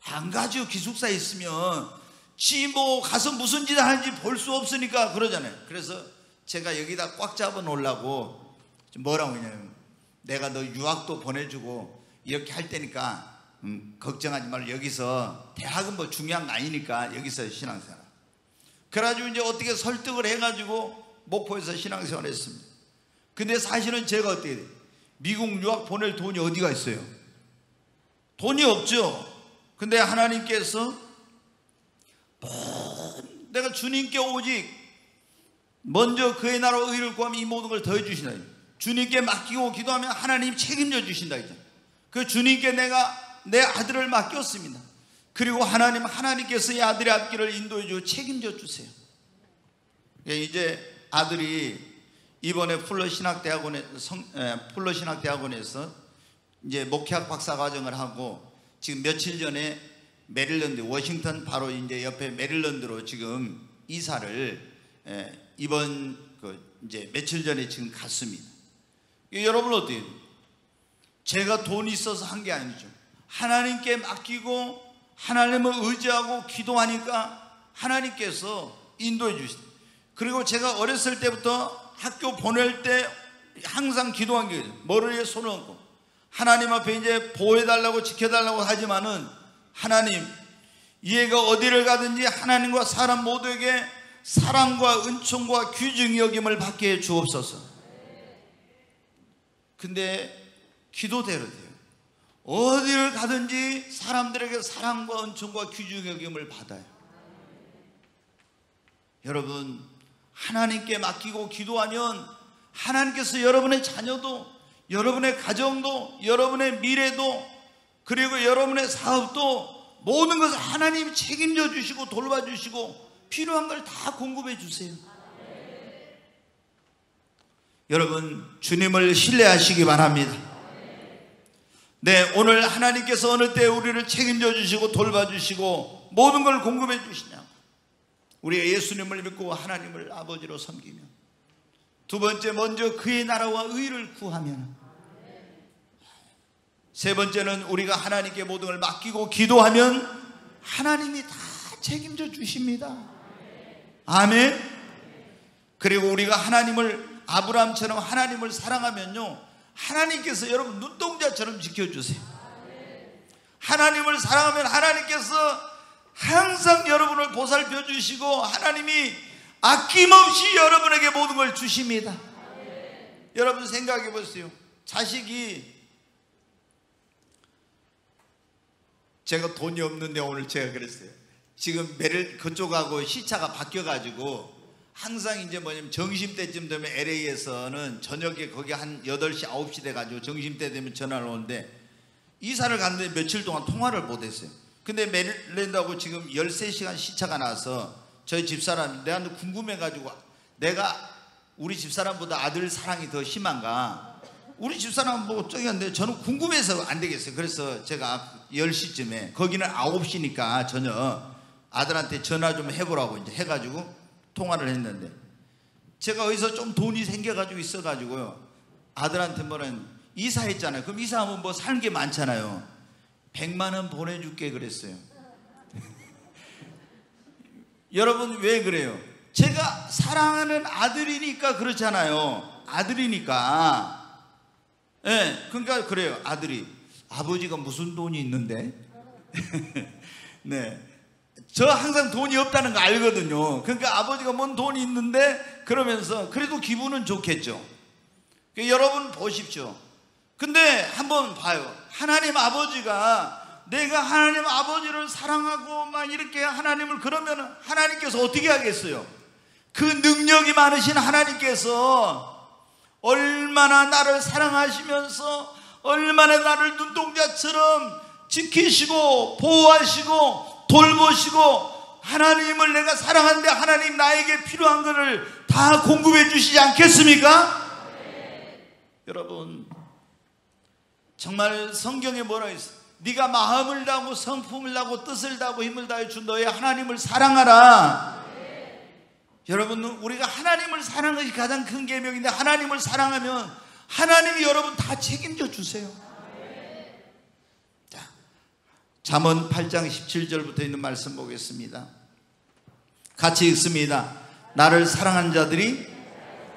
안 가죠. 기숙사에 있으면 지 뭐 가서 무슨 짓 하는지 볼 수 없으니까 그러잖아요. 그래서 제가 여기다 꽉 잡아 놓으려고 뭐라고 하냐면, 내가 너 유학도 보내주고 이렇게 할 테니까 걱정하지 말고 여기서, 대학은 뭐 중요한 거 아니니까 여기서 신앙생활. 그래가지고 이제 어떻게 설득을 해가지고 목포에서 신앙생활 했습니다. 근데 사실은 제가 어떻게 돼요? 미국 유학 보낼 돈이 어디가 있어요? 돈이 없죠. 근데 하나님께서 내가 주님께 오직 먼저 그의 나라 의를 구하면 이 모든 걸 더해 주신다. 주님께 맡기고 기도하면 하나님이 책임져 주신다. 그 주님께 내가 내 아들을 맡겼습니다. 그리고 하나님께서 이 아들의 앞길을 인도해 주고 책임져 주세요. 이제 아들이 이번에 풀러 신학대학원에서 이제 목회학 박사 과정을 하고, 지금 며칠 전에 메릴랜드, 워싱턴 바로 이제 옆에 메릴랜드로 지금 이사를 이번 이제 며칠 전에 지금 갔습니다. 여러분 어때요? 제가 돈이 있어서 한 게 아니죠. 하나님께 맡기고 하나님을 의지하고 기도하니까 하나님께서 인도해 주시다. 그리고 제가 어렸을 때부터 학교 보낼 때 항상 기도한 게 있어요. 머리에 손을 얹고 하나님 앞에 이제 보호해달라고 지켜달라고 하지만은, 하나님, 얘가 어디를 가든지 하나님과 사람 모두에게 사랑과 은총과 귀중히 여김을 받게 해 주옵소서. 근데 기도대로 돼요. 어디를 가든지 사람들에게 사랑과 은총과 귀중히 여김을 받아요. 여러분, 하나님께 맡기고 기도하면 하나님께서 여러분의 자녀도, 여러분의 가정도, 여러분의 미래도, 그리고 여러분의 사업도 모든 것을 하나님이 책임져 주시고 돌봐주시고 필요한 걸 다 공급해 주세요. 여러분, 주님을 신뢰하시기 바랍니다. 네, 오늘 하나님께서 어느 때 우리를 책임져 주시고 돌봐주시고 모든 걸 공급해 주시냐? 우리가 예수님을 믿고 하나님을 아버지로 섬기면, 두 번째, 먼저 그의 나라와 의를 구하면, 세 번째는 우리가 하나님께 모든 걸 맡기고 기도하면 하나님이 다 책임져 주십니다. 아멘. 그리고 우리가 하나님을 아브라함처럼 하나님을 사랑하면요, 하나님께서 여러분 눈동자처럼 지켜주세요. 하나님을 사랑하면 하나님께서 항상 여러분을 보살펴 주시고 하나님이 아낌없이 여러분에게 모든 걸 주십니다. 여러분 생각해 보세요. 자식이, 제가 돈이 없는데 오늘 제가 그랬어요. 지금 메릴 그쪽하고 시차가 바뀌어가지고 항상 이제 뭐냐면 점심때쯤 되면 LA에서는 저녁에 거기 한 8시 9시 돼가지고 점심때 되면 전화를 오는데 이사를 갔는데 며칠 동안 통화를 못했어요. 근데 메릴랜드하고 지금 13시간 시차가 나서 저희 집사람, 내가 궁금해가지고, 내가 우리 집사람보다 아들 사랑이 더 심한가, 우리 집사람은 뭐 저기 한데 저는 궁금해서 안 되겠어요. 그래서 제가 10시쯤에, 거기는 9시니까 저녁, 아들한테 전화 좀 해보라고 이제 해가지고 통화를 했는데, 제가 어디서 좀 돈이 생겨가지고 있어가지고요, 아들한테 뭐는 이사했잖아요. 그럼 이사하면 뭐 사는 게 많잖아요. 100만 원 보내줄게 그랬어요. 여러분 왜 그래요? 제가 사랑하는 아들이니까 그렇잖아요. 아들이니까. 네, 그러니까 그래요. 아들이, 아버지가 무슨 돈이 있는데? 네, 저 항상 돈이 없다는 거 알거든요. 그러니까 아버지가 뭔 돈이 있는데 그러면서 그래도 기분은 좋겠죠. 그러니까 여러분 보십시오. 근데 한번 봐요. 하나님 아버지가, 내가 하나님 아버지를 사랑하고 막 이렇게 하나님을, 그러면 하나님께서 어떻게 하겠어요? 그 능력이 많으신 하나님께서 얼마나 나를 사랑하시면서 얼마나 나를 눈동자처럼 지키시고 보호하시고 돌보시고, 하나님을 내가 사랑하는데 하나님 나에게 필요한 것을 다 공급해 주시지 않겠습니까? 여러분 정말 성경에 뭐라 했어요? 네가 마음을 다하고 성품을 다하고 뜻을 다하고 힘을 다해 준 너의 하나님을 사랑하라. 여러분 우리가 하나님을 사랑하는 것이 가장 큰 계명인데, 하나님을 사랑하면 하나님이 여러분 다 책임져 주세요. 자, 잠언 8장 17절부터 있는 말씀 보겠습니다. 같이 읽습니다. 나를 사랑하는 자들이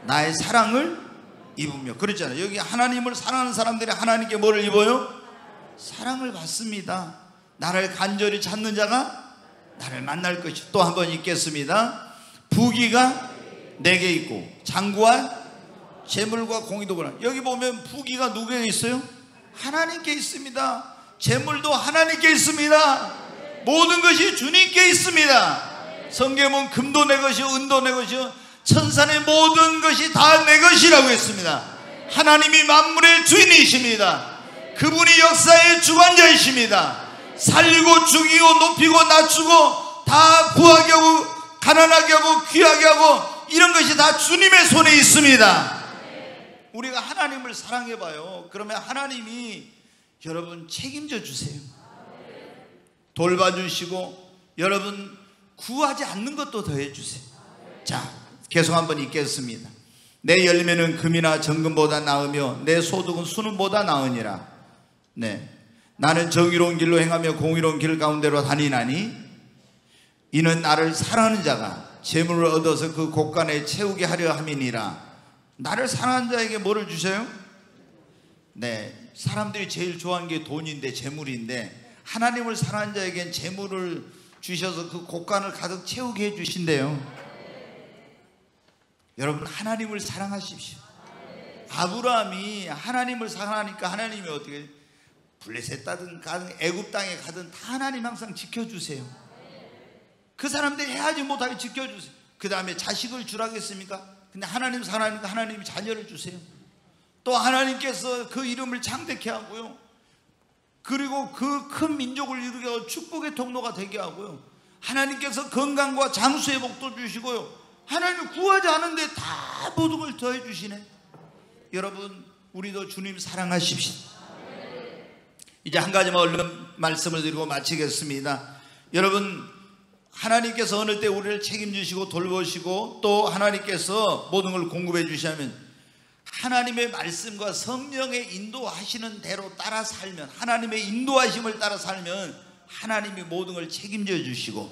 나의 사랑을 입으며, 그렇잖아요. 여기 하나님을 사랑하는 사람들이 하나님께 뭐를 입어요? 사랑을 받습니다. 나를 간절히 찾는 자가 나를 만날 것이. 또 한번 읽겠습니다. 부귀가 내게 있고 장구와 재물과 공의도. 여기 보면 부귀가 누구에게 있어요? 하나님께 있습니다. 재물도 하나님께 있습니다. 모든 것이 주님께 있습니다. 성경은 금도 내 것이요 은도 내 것이요 천산의 모든 것이 다 내 것이라고 했습니다. 하나님이 만물의 주인이십니다. 그분이 역사의 주관자이십니다. 살리고 죽이고 높이고 낮추고 다 부하게 하고 가난하게 하고 귀하게 하고, 이런 것이 다 주님의 손에 있습니다. 우리가 하나님을 사랑해봐요. 그러면 하나님이 여러분 책임져 주세요. 돌봐주시고 여러분 구하지 않는 것도 더해주세요. 자, 계속 한번 읽겠습니다. 내 열매는 금이나 정금보다 나으며 내 소득은 순금보다 나으니라. 네, 나는 정의로운 길로 행하며 공의로운 길 가운데로 다니나니 이는 나를 사랑하는 자가 재물을 얻어서 그 곳간에 채우게 하려 함이니라. 나를 사랑하는 자에게 뭐를 주세요? 네, 사람들이 제일 좋아하는 게 돈인데, 재물인데, 하나님을 사랑하는 자에겐 재물을 주셔서 그 곳간을 가득 채우게 해주신대요. 여러분 하나님을 사랑하십시오. 아브라함이 하나님을 사랑하니까 하나님이 어떻게, 블레셋 가든 애굽 땅에 가든 다 하나님 항상 지켜주세요. 그 사람들이 해하지 못하게 지켜주세요. 그 다음에 자식을 주라겠습니까? 근데 하나님 사랑하니까 하나님이 자녀를 주세요. 또 하나님께서 그 이름을 창대케 하고요, 그리고 그 큰 민족을 이루게 하고 축복의 통로가 되게 하고요, 하나님께서 건강과 장수의 복도 주시고요, 하나님 구하지 않은데 다 모든 걸 더해 주시네. 여러분 우리도 주님 사랑하십시오. 이제 한 가지만 얼른 말씀을 드리고 마치겠습니다. 여러분 하나님께서 어느 때 우리를 책임지시고 돌보시고 또 하나님께서 모든 걸 공급해 주시면, 하나님의 말씀과 성령의 인도하시는 대로 따라 살면, 하나님의 인도하심을 따라 살면 하나님이 모든 걸 책임져 주시고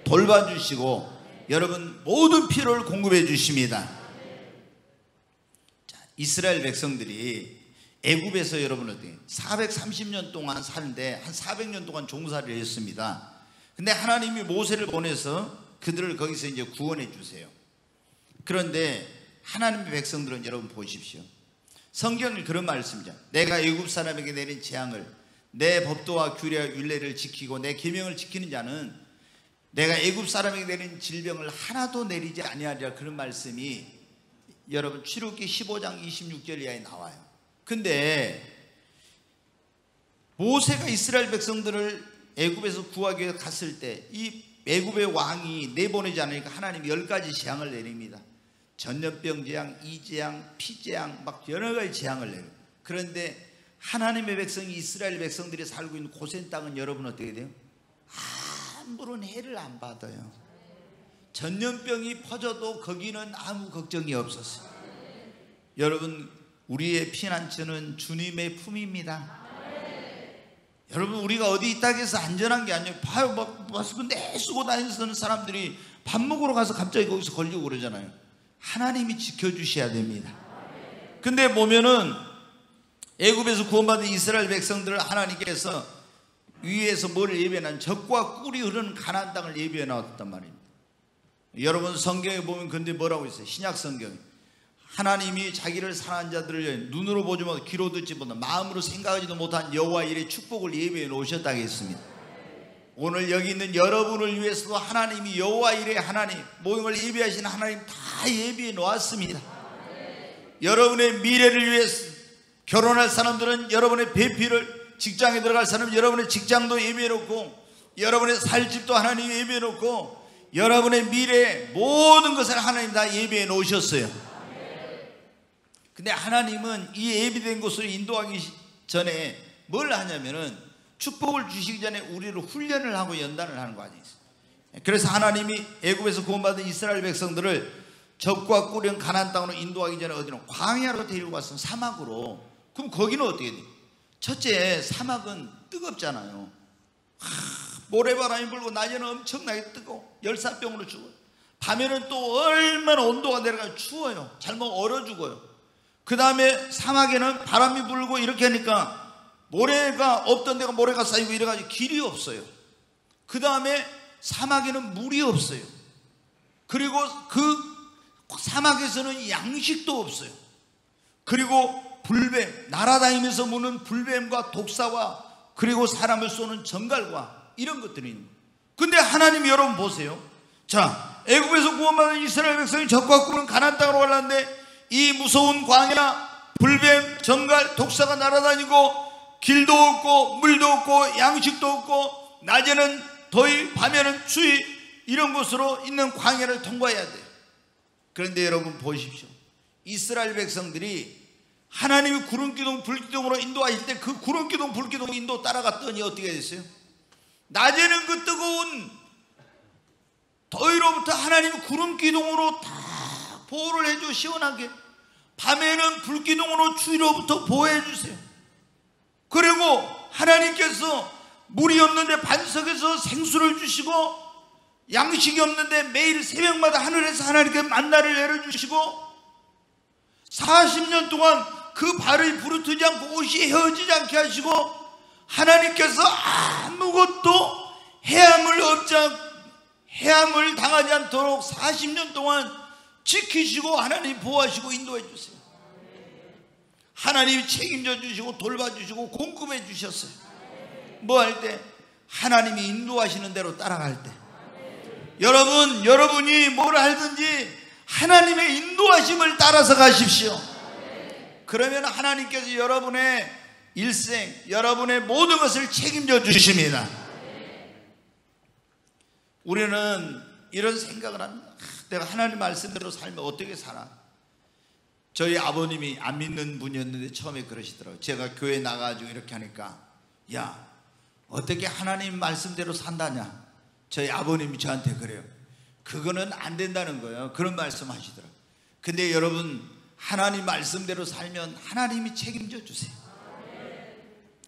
돌봐주시고 여러분 모든 필요를 공급해 주십니다. 자, 이스라엘 백성들이 애굽에서 여러분 어떻게 430년 동안 사는데 한 400년 동안 종살이를 했습니다. 근데 하나님이 모세를 보내서 그들을 거기서 이제 구원해 주세요. 그런데 하나님의 백성들은 여러분 보십시오. 성경에 그런 말씀이죠. 내가 애굽 사람에게 내린 재앙을 내 법도와 규례와 율례를 지키고 내 계명을 지키는 자는 내가 애굽 사람에게 내린 질병을 하나도 내리지 아니하리라. 그런 말씀이 여러분 출애굽기 15장 26절 이하에 나와요. 근데 모세가 이스라엘 백성들을 애굽에서 구하기 위해 갔을 때 이 애굽의 왕이 내보내지 않으니까 하나님이 10가지 재앙을 내립니다. 전염병 재앙, 이재앙, 피재앙, 막 여러 가지 재앙을 내립니다. 그런데 하나님의 백성이 이스라엘 백성들이 살고 있는 고센 땅은 여러분 어떻게 돼요? 아무런 해를 안 받아요. 전염병이 퍼져도 거기는 아무 걱정이 없었어요. 여러분 우리의 피난처는 주님의 품입니다. 여러분 우리가 어디 있다고 해서 안전한 게 아니에요. 봐요, 막 마스크 내쓰고 다니는 사람들이 밥 먹으러 가서 갑자기 거기서 걸리고 그러잖아요. 하나님이 지켜주셔야 됩니다. 근데 보면은 애굽에서 구원받은 이스라엘 백성들을 하나님께서 위에서 뭘 예배하는 적과 꿀이 흐르는 가나안 땅을 예배해 나왔단 말입니다. 여러분 성경에 보면 근데 뭐라고 있어요? 신약 성경에 하나님이 자기를 사랑하는 자들을 눈으로 보지 못하고 귀로 듣지 못한 마음으로 생각하지도 못한 여호와 일의 축복을 예배해 놓으셨다고 했습니다. 오늘 여기 있는 여러분을 위해서도 하나님이 여호와 일의 하나님 모임을 예배하시는 하나님 다 예배해 놓았습니다. 여러분의 미래를 위해서 결혼할 사람들은 여러분의 배필을, 직장에 들어갈 사람은 여러분의 직장도 예배해 놓고 여러분의 살 집도 하나님 예배해 놓고 여러분의 미래의 모든 것을 하나님 다 예배해 놓으셨어요. 근데 하나님은 이 예비된 곳으로 인도하기 전에 뭘 하냐면은 축복을 주시기 전에 우리를 훈련을 하고 연단을 하는 거 아니에요. 그래서 하나님이 애굽에서 구원받은 이스라엘 백성들을 적과 꿀은 가나안 땅으로 인도하기 전에 어디로? 광야로 데리고 갔으면 사막으로. 그럼 거기는 어떻게 돼요? 첫째, 사막은 뜨겁잖아요. 모래바람이 불고 낮에는 엄청나게 뜨거워 열사병으로 죽어요. 밤에는 또 얼마나 온도가 내려가면 추워요. 잘못 얼어 죽어요. 그 다음에 사막에는 바람이 불고 이렇게 하니까 모래가 없던 데가 모래가 쌓이고 이래가지고 길이 없어요. 그 다음에 사막에는 물이 없어요. 그리고 그 사막에서는 양식도 없어요. 그리고 불뱀, 날아다니면서 무는 불뱀과 독사와 그리고 사람을 쏘는 정갈과 이런 것들이 있는 거예요. 근데 하나님 여러분 보세요. 자, 애굽에서 구원받은 이스라엘 백성이 적과 꿀은 가나안 땅으로 가려는데 이 무서운 광야, 불뱀, 정갈, 독사가 날아다니고 길도 없고 물도 없고 양식도 없고 낮에는 더위, 밤에는 추위 이런 곳으로 있는 광야를 통과해야 돼요. 그런데 여러분 보십시오. 이스라엘 백성들이 하나님이 구름기둥 불기둥으로 인도하실 때 그 구름기둥 불기둥 인도 따라갔더니 어떻게 됐어요? 낮에는 그 뜨거운 더위로부터 하나님이 구름기둥으로 다 보호를 해줘 시원하게, 밤에는 불기둥으로 추위로부터 보호해 주세요. 그리고 하나님께서 물이 없는데 반석에서 생수를 주시고 양식이 없는데 매일 새벽마다 하늘에서 하나님께 만나를 내려주시고 40년 동안 그 발을 부르트지 않고 옷이 헤어지지 않게 하시고 하나님께서 아무것도 해함을 당하지 않도록 40년 동안 지키시고 하나님 보호하시고 인도해 주세요. 하나님이 책임져 주시고 돌봐주시고 공급해 주셨어요. 뭐 할 때? 하나님이 인도하시는 대로 따라갈 때. 여러분이 뭘 하든지 하나님의 인도하심을 따라서 가십시오. 그러면 하나님께서 여러분의 일생, 여러분의 모든 것을 책임져 주십니다. 우리는 이런 생각을 합니다. 내가 하나님 말씀대로 살면 어떻게 살아? 저희 아버님이 안 믿는 분이었는데 처음에 그러시더라고요. 제가 교회 나가가지고 이렇게 하니까, 야, 어떻게 하나님 말씀대로 산다냐? 저희 아버님이 저한테 그래요. 그거는 안 된다는 거예요. 그런 말씀 하시더라고요. 근데 여러분, 하나님 말씀대로 살면 하나님이 책임져 주세요.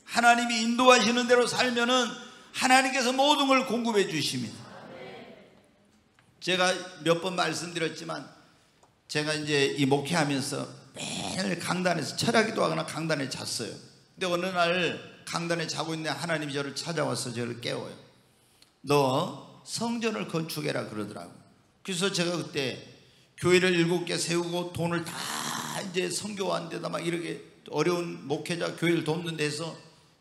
하나님이 인도하시는 대로 살면은 하나님께서 모든 걸 공급해 주십니다. 제가 몇 번 말씀드렸지만 제가 이제 이 목회하면서 매일 강단에서 철야기도 하거나 강단에 잤어요. 근데 어느 날 강단에 자고 있는데 하나님이 저를 찾아와서 저를 깨워요. 너 성전을 건축해라 그러더라고. 그래서 제가 그때 교회를 7개 세우고 돈을 다 이제 선교한 데다 막 이렇게 어려운 목회자 교회를 돕는 데서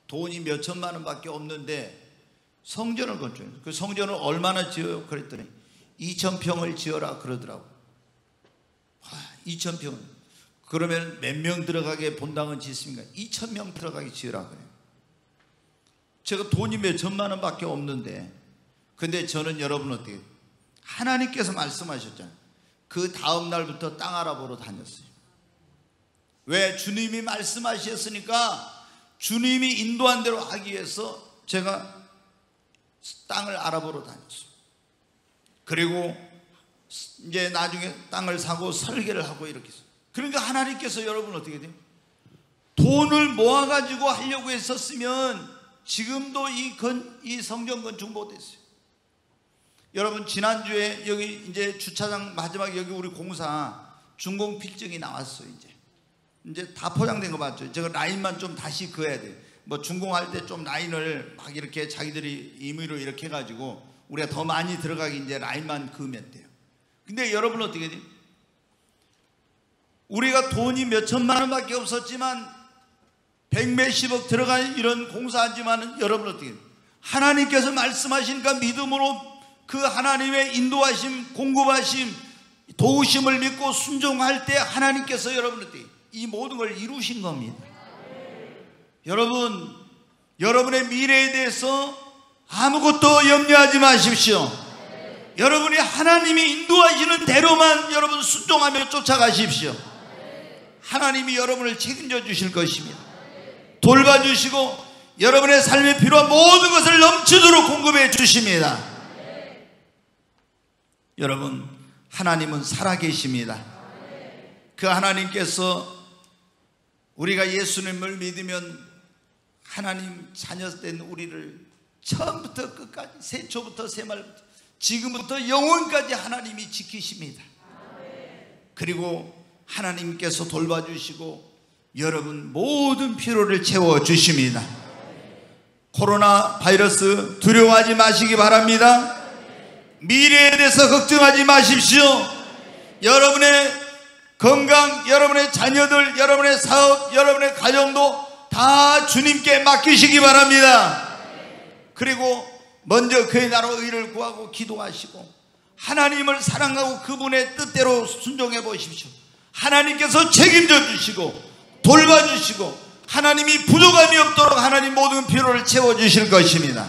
돈이 몇 천만 원밖에 없는데 성전을 건축해요. 그 성전을 얼마나 지어요? 그랬더니 2,000평을 지어라 그러더라고. 2,000평. 그러면 몇 명 들어가게 본당은 짓습니까? 2,000명 들어가게 지으라 그래요. 제가 돈이 몇 천만 원밖에 없는데, 근데 저는 여러분 어떻게, 하나님께서 말씀하셨잖아요. 그 다음 날부터 땅 알아보러 다녔어요. 왜? 주님이 말씀하셨으니까 주님이 인도한 대로 하기 위해서 제가 땅을 알아보러 다녔어요. 그리고 이제 나중에 땅을 사고 설계를 하고 이렇게 했어요. 그러니까 하나님께서 여러분 어떻게 돼요? 돈을 모아가지고 하려고 했었으면 지금도 이 성전 건축 못했어요. 여러분 지난주에 여기 이제 주차장 마지막 여기 우리 공사 준공 필증이 나왔어요. 이제 다 포장된 거 맞죠? 제가 라인만 좀 다시 그어야 돼요. 뭐 준공할 때 좀 라인을 막 이렇게 자기들이 임의로 이렇게 해가지고 우리가 더 많이 들어가기 이제 라인만 그으면 돼요. 근데 여러분 어떻게 돼요? 우리가 돈이 몇 천만 원밖에 없었지만 100몇십억 들어간 이런 공사하지만은 여러분 어떻게 돼요? 하나님께서 말씀하시니까 믿음으로 그 하나님의 인도하심, 공급하심, 도우심을 믿고 순종할 때 하나님께서 여러분 어떻게 돼요? 이 모든 걸 이루신 겁니다. 여러분, 여러분의 미래에 대해서 아무것도 염려하지 마십시오. 여러분이 하나님이 인도하시는 대로만 여러분 순종하며 쫓아가십시오. 하나님이 여러분을 책임져 주실 것입니다. 돌봐주시고 여러분의 삶에 필요한 모든 것을 넘치도록 공급해 주십니다. 여러분, 하나님은 살아계십니다. 그 하나님께서 우리가 예수님을 믿으면 하나님 자녀 된 우리를 처음부터 끝까지, 새초부터 새말부터 지금부터 영원까지 하나님이 지키십니다. 그리고 하나님께서 돌봐주시고 여러분 모든 필요를 채워주십니다. 코로나 바이러스 두려워하지 마시기 바랍니다. 미래에 대해서 걱정하지 마십시오. 여러분의 건강, 여러분의 자녀들, 여러분의 사업, 여러분의 가정도 다 주님께 맡기시기 바랍니다. 그리고 먼저 그의 나라 의를 구하고 기도하시고 하나님을 사랑하고 그분의 뜻대로 순종해 보십시오. 하나님께서 책임져 주시고 돌봐주시고 하나님이 부족함이 없도록 하나님 모든 필요를 채워주실 것입니다.